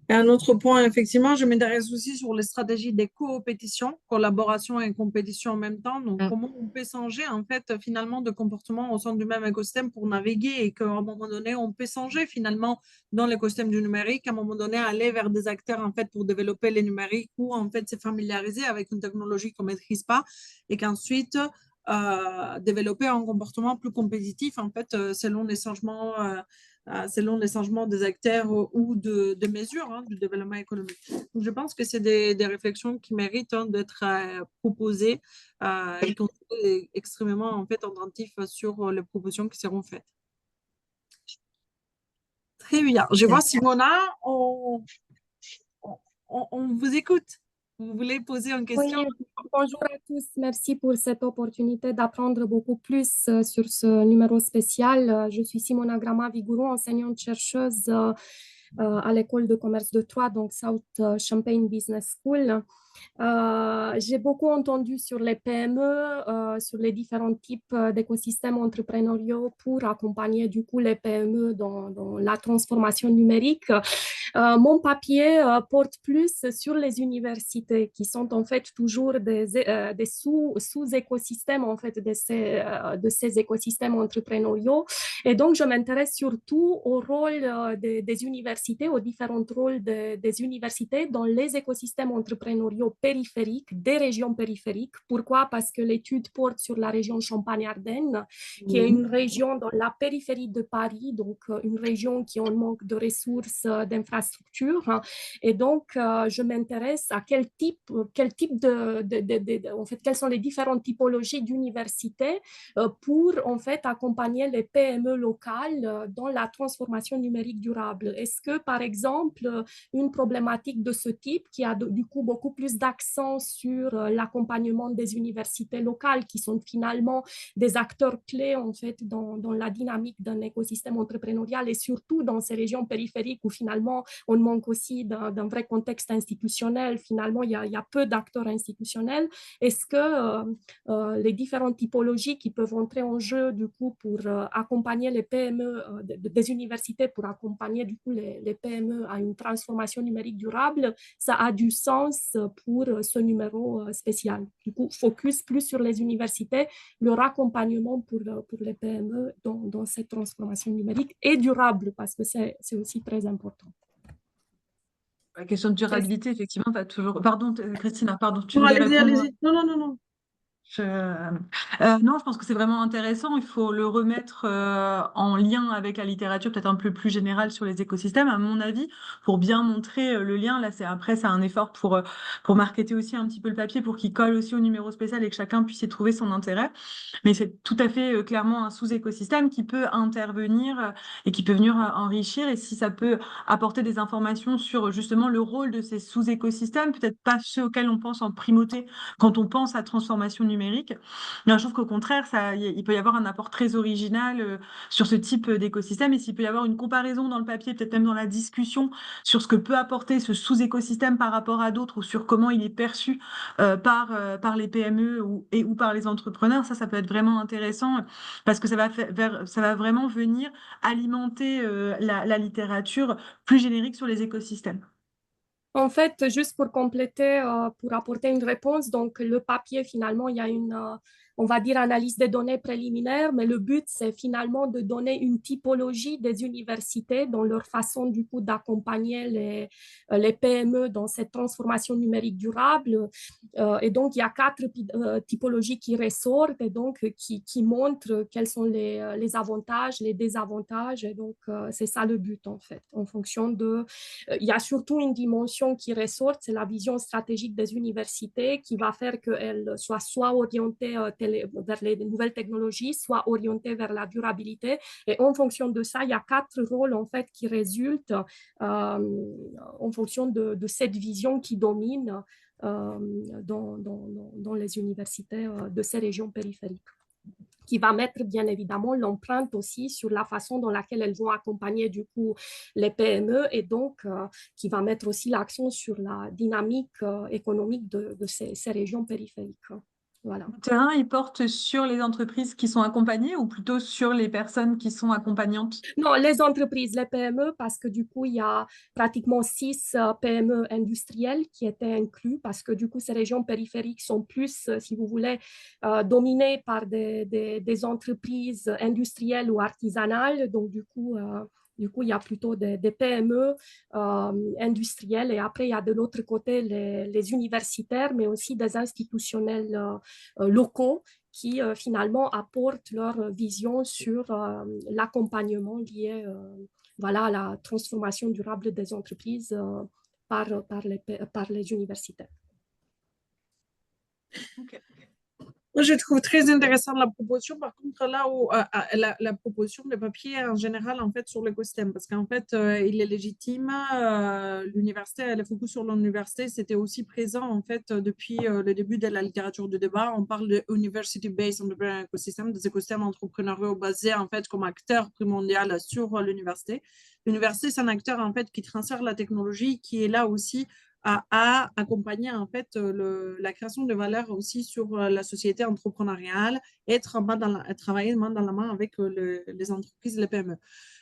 Speaker 1: Et un autre point, effectivement, je m'intéresse aussi sur les stratégies des coopétitions, collaboration et compétition en même temps. Donc, comment on peut changer, en fait, finalement, de comportement au sein du même écosystème pour naviguer et qu'à un moment donné, on peut changer, finalement, dans l'écosystème du numérique, à un moment donné, aller vers des acteurs, en fait, pour développer les numériques ou, en fait, se familiariser avec une technologie qu'on ne maîtrise pas et qu'ensuite, développer un comportement plus compétitif, en fait, selon les changements des acteurs ou de mesures du développement économique. Donc, je pense que c'est des réflexions qui méritent d'être proposées et qu'on est extrêmement en fait attentif sur les propositions qui seront faites. Très bien. Je vois Simona, on vous écoute. Vous voulez poser une question?
Speaker 9: Oui, bonjour à tous. Merci pour cette opportunité d'apprendre beaucoup plus sur ce numéro spécial. Je suis Simona Grama-Vigouroux, enseignante-chercheuse à l'école de commerce de Troyes, donc South Champagne Business School. J'ai beaucoup entendu sur les PME, sur les différents types d'écosystèmes entrepreneuriaux pour accompagner du coup les PME dans la transformation numérique. Mon papier porte plus sur les universités qui sont en fait toujours des sous-écosystèmes en fait de ces écosystèmes entrepreneuriaux. Et donc, je m'intéresse surtout au rôle des universités, aux différents rôles des universités dans les écosystèmes entrepreneuriaux périphériques, des régions périphériques. Pourquoi? Parce que l'étude porte sur la région Champagne-Ardenne, qui est une région dans la périphérie de Paris, donc une région qui en manque de ressources, d'infrastructures. Et donc, je m'intéresse à quel type en fait, quelles sont les différentes typologies d'universités pour en fait accompagner les PME locales dans la transformation numérique durable. Est-ce que, par exemple, une problématique de ce type qui a du coup beaucoup plus d'accent sur l'accompagnement des universités locales qui sont finalement des acteurs clés en fait dans la dynamique d'un écosystème entrepreneurial et surtout dans ces régions périphériques où finalement on manque aussi d'un vrai contexte institutionnel. Finalement, il y a peu d'acteurs institutionnels. Est-ce que les différentes typologies qui peuvent entrer en jeu du coup pour accompagner les PME des universités, pour accompagner du coup les PME à une transformation numérique durable, ça a du sens pour ce numéro spécial. Du coup, focus plus sur les universités, leur accompagnement pour les PME dans cette transformation numérique et durable, parce que c'est aussi très important.
Speaker 4: La question de durabilité, effectivement, va toujours... Pardon, Christina, pardon, tu
Speaker 1: Non,
Speaker 4: voulais
Speaker 1: allez-y,
Speaker 4: répondre?
Speaker 1: allez-y. Non.
Speaker 4: Non, je pense que c'est vraiment intéressant. Il faut le remettre en lien avec la littérature, peut-être un peu plus générale sur les écosystèmes, à mon avis, pour bien montrer le lien. Là, c'est un effort pour marketer aussi un petit peu le papier, pour qu'il colle aussi au numéro spécial et que chacun puisse y trouver son intérêt. Mais c'est tout à fait clairement un sous-écosystème qui peut intervenir et qui peut venir enrichir. Et si ça peut apporter des informations sur justement le rôle de ces sous-écosystèmes, peut-être pas ceux auxquels on pense en primauté quand on pense à transformation numérique, numérique. Non, je trouve qu'au contraire, il peut y avoir un apport très original sur ce type d'écosystème. Et s'il peut y avoir une comparaison dans le papier, peut-être même dans la discussion, sur ce que peut apporter ce sous-écosystème par rapport à d'autres ou sur comment il est perçu par les PME ou par les entrepreneurs, ça peut être vraiment intéressant parce que ça va vraiment venir alimenter la littérature plus générique sur les écosystèmes.
Speaker 9: En fait, juste pour compléter, pour apporter une réponse, donc le papier, finalement, il y a on va dire, analyse des données préliminaires, mais le but, c'est finalement de donner une typologie des universités dans leur façon, du coup, d'accompagner les PME dans cette transformation numérique durable. Et donc, il y a 4 typologies qui ressortent et donc qui montrent quels sont les avantages, les désavantages. Et donc, c'est ça le but, en fait, en fonction de... il y a surtout une dimension qui ressort, c'est la vision stratégique des universités qui va faire qu'elles soient soit orientées vers les nouvelles technologies, soit orientées vers la durabilité. Et en fonction de ça, il y a 4 rôles en fait qui résultent en fonction de cette vision qui domine dans les universités de ces régions périphériques, qui va mettre bien évidemment l'empreinte aussi sur la façon dans laquelle elles vont accompagner du coup les PME et donc qui va mettre aussi l'accent sur la dynamique économique de ces régions périphériques. Voilà.
Speaker 4: Le terrain, il porte sur les entreprises qui sont accompagnées ou plutôt sur les personnes qui sont accompagnantes?
Speaker 9: Non, les entreprises, les PME, parce que du coup, il y a pratiquement 6 PME industrielles qui étaient inclus, parce que du coup, ces régions périphériques sont plus, si vous voulez, dominées par des entreprises industrielles ou artisanales. Donc, du coup, il y a plutôt des PME industrielles et après, il y a de l'autre côté les universitaires, mais aussi des institutionnels locaux qui finalement apportent leur vision sur l'accompagnement lié voilà, à la transformation durable des entreprises par les universitaires.
Speaker 4: Okay.
Speaker 1: Moi, je trouve très intéressante la proposition. Par contre, là où la proposition de papier en général, en fait, sur l'écosystème, parce qu'en fait, il est légitime. L'université, le focus sur l'université, c'était aussi présent, en fait, depuis le début de la littérature de débat. On parle de University-Based Entrepreneurial Ecosystem, des écosystèmes entrepreneuriaux basés, en fait, comme acteur primordial sur l'université. L'université, c'est un acteur, en fait, qui transfère la technologie, qui est là aussi à accompagner en fait la création de valeur aussi sur la société entrepreneuriale et travailler main dans la main avec les entreprises, les PME.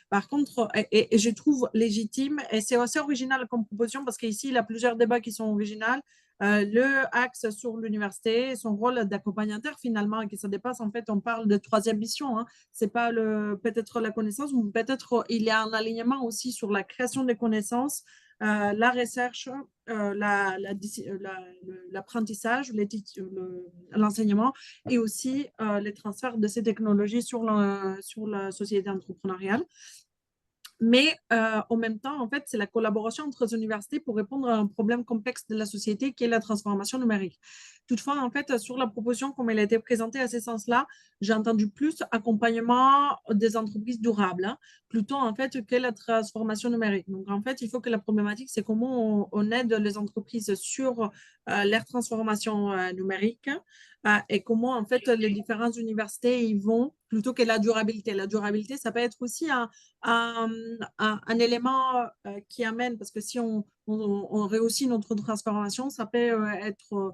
Speaker 1: Par contre, et je trouve légitime, et c'est assez original comme proposition parce qu'ici, il y a plusieurs débats qui sont originaux. Le axe sur l'université, son rôle d'accompagnateur finalement, qui se dépasse, en fait, on parle de 3e mission, hein. C'est pas peut-être la connaissance, ou peut-être il y a un alignement aussi sur la création des connaissances, la recherche, l'apprentissage, l'enseignement et aussi les transferts de ces technologies sur la société entrepreneuriale. Mais en même temps, en fait, c'est la collaboration entre les universités pour répondre à un problème complexe de la société qui est la transformation numérique. Toutefois, en fait, sur la proposition, comme elle a été présentée à ce sens-là, j'ai entendu plus accompagnement des entreprises durables, hein, plutôt en fait que la transformation numérique. Donc, en fait, il faut que la problématique, c'est comment on aide les entreprises sur leur transformation numérique et comment, en fait, les différentes universités y vont plutôt que la durabilité. La durabilité, ça peut être aussi un élément qui amène, parce que si on réussit notre transformation, ça peut être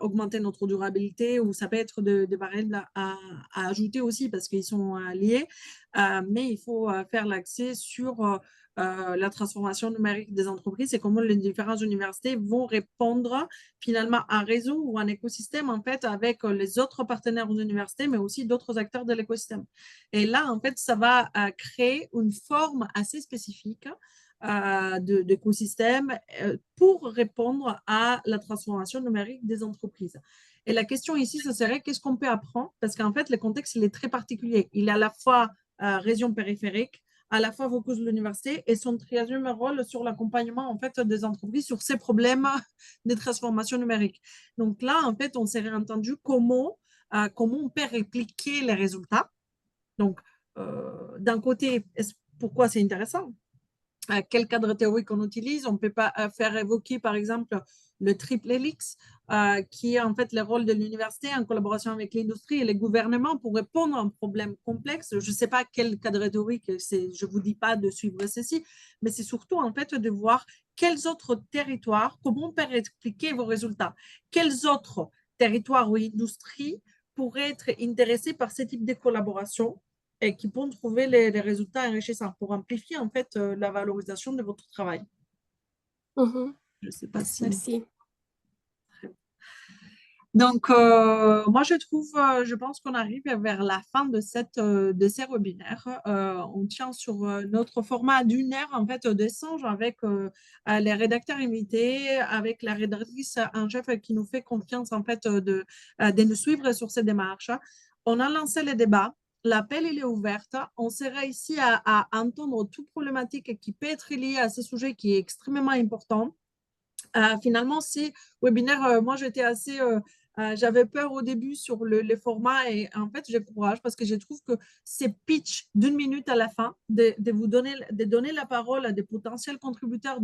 Speaker 1: augmenter notre durabilité ou ça peut être des variables à ajouter aussi parce qu'ils sont liés. Mais il faut faire l'accès sur la transformation numérique des entreprises et comment les différentes universités vont répondre finalement à un réseau ou un écosystème en fait avec les autres partenaires aux universités, mais aussi d'autres acteurs de l'écosystème. Et là, en fait, ça va créer une forme assez spécifique d'écosystème pour répondre à la transformation numérique des entreprises. Et la question ici, ce serait qu'est-ce qu'on peut apprendre? Parce qu'en fait, le contexte, il est très particulier. Il est à la fois région périphérique, à la fois focus de l'université et son 3e rôle sur l'accompagnement en fait des entreprises sur ces problèmes de transformation numérique. Donc là, en fait, on s'est entendu comment on peut répliquer les résultats. Donc, d'un côté, pourquoi c'est intéressant? quel cadre théorique on utilise. On peut pas faire évoquer, par exemple, le triple helix, qui est en fait le rôle de l'université en collaboration avec l'industrie et les gouvernements pour répondre à un problème complexe. Je ne sais pas quel cadre théorique, je ne vous dis pas de suivre ceci, mais c'est surtout en fait de voir quels autres territoires, comment on peut expliquer vos résultats, quels autres territoires ou industries pourraient être intéressés par ce type de collaboration et qui pourront trouver les résultats enrichissants pour amplifier en fait la valorisation de votre travail. Je ne sais pas si...
Speaker 9: Merci.
Speaker 1: Donc, moi, je pense qu'on arrive vers la fin de ces webinaires. On tient sur notre format d'1 heure, en fait, d'échange avec les rédacteurs invités, avec la rédactrice en chef qui nous fait confiance, en fait, de nous suivre sur ces démarches. On a lancé le débat. L'appel, il est ouvert. On sera ici à entendre toute problématique qui peut être liée à ce sujet qui est extrêmement important. Finalement, ces webinaires, moi, j'étais assez... j'avais peur au début sur le format et en fait, j'ai courage parce que je trouve que ces pitch d'1 minute à la fin, de donner la parole à des potentiels contributeurs,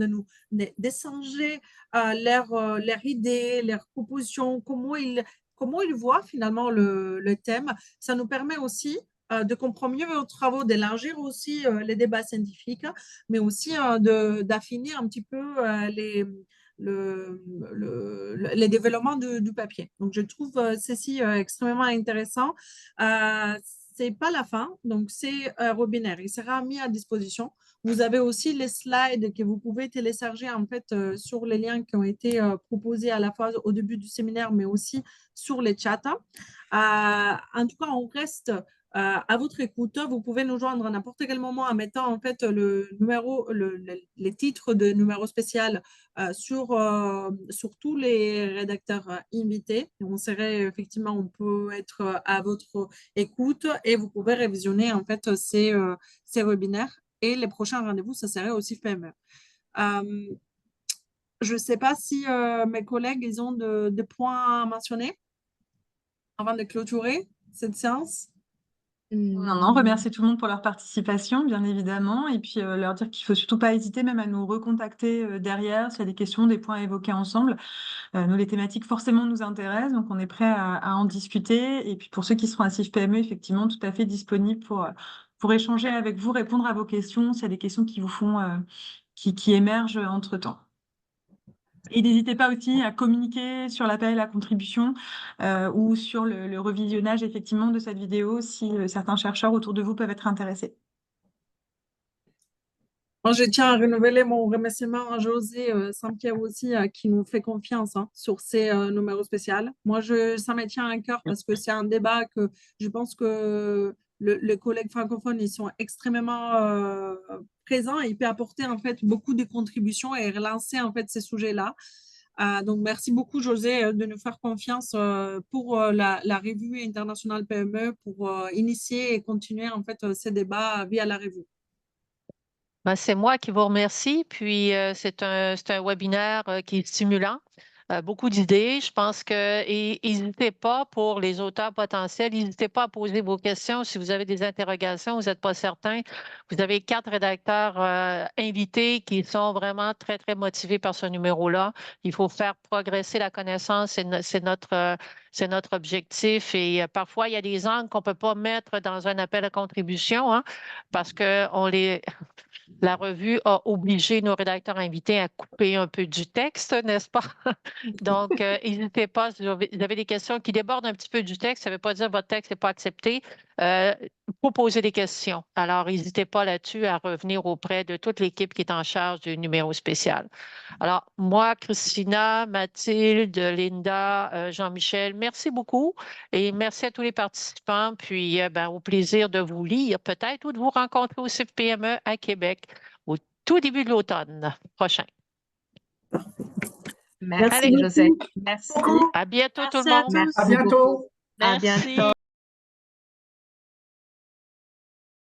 Speaker 1: d'échanger leurs idées, leurs propositions, comment ils voient finalement le thème. Ça nous permet aussi de comprendre mieux vos travaux, d'élargir aussi les débats scientifiques, mais aussi d'affiner un petit peu les développements du papier. Donc, je trouve ceci extrêmement intéressant. Ce n'est pas la fin, donc c'est un webinaire. Il sera mis à disposition. Vous avez aussi les slides que vous pouvez télécharger en fait sur les liens qui ont été proposés à la fois au début du séminaire, mais aussi sur les chats. En tout cas, on reste à votre écoute. Vous pouvez nous joindre à n'importe quel moment en mettant en fait les titres de numéro spécial sur tous les rédacteurs invités. On serait effectivement, on peut être à votre écoute et vous pouvez révisionner en fait ces webinaires. Et les prochains rendez-vous, ça serait aussi PME. Je ne sais pas si mes collègues ils ont des points à mentionner avant de clôturer cette séance.
Speaker 4: Non, remercier tout le monde pour leur participation, bien évidemment, et puis leur dire qu'il ne faut surtout pas hésiter même à nous recontacter derrière s'il y a des questions, des points à évoquer ensemble. Nous, les thématiques forcément nous intéressent, donc on est prêt à en discuter. Et puis pour ceux qui seront à CIF PME, effectivement, tout à fait disponible pour échanger avec vous, répondre à vos questions, s'il y a des questions qui vous font, qui émergent entre-temps. Et n'hésitez pas aussi à communiquer sur l'appel à contribution ou sur le revisionnage effectivement de cette vidéo si certains chercheurs autour de vous peuvent être intéressés.
Speaker 1: Moi, je tiens à renouveler mon remerciement à José Saint-Pierre aussi, qui nous fait confiance sur ces numéros spéciaux. Moi, ça me tient à cœur parce que c'est un débat que je pense que les collègues francophones, ils sont extrêmement présents et ils peuvent apporter en fait beaucoup de contributions et relancer en fait ces sujets-là. Donc, merci beaucoup, José, de nous faire confiance pour la revue internationale PME, pour initier et continuer en fait ces débats via la revue.
Speaker 2: Ben, c'est moi qui vous remercie. Puis, c'est un webinaire qui est stimulant. Beaucoup d'idées. Je pense que, et n'hésitez pas pour les auteurs potentiels, n'hésitez pas à poser vos questions. Si vous avez des interrogations, vous n'êtes pas certain. Vous avez 4 rédacteurs invités qui sont vraiment très, très motivés par ce numéro-là. Il faut faire progresser la connaissance. C'est notre objectif. Et parfois, il y a des angles qu'on ne peut pas mettre dans un appel à contribution parce que la revue a obligé nos rédacteurs invités à couper un peu du texte, n'est-ce pas? Donc, n'hésitez pas, si vous avez des questions qui débordent un petit peu du texte, ça ne veut pas dire que votre texte n'est pas accepté. Il faut poser des questions. Alors, n'hésitez pas là-dessus à revenir auprès de toute l'équipe qui est en charge du numéro spécial. Alors, moi, Christina, Mathilde, Linda, Jean-Michel, merci beaucoup et merci à tous les participants. Puis, au plaisir de vous lire peut-être ou de vous rencontrer au CIF PME à Québec au tout début de l'automne prochain.
Speaker 3: Merci, José. Merci.
Speaker 2: À bientôt tout le
Speaker 1: Merci à
Speaker 2: monde.
Speaker 1: tous.
Speaker 5: À bientôt.
Speaker 3: À bientôt.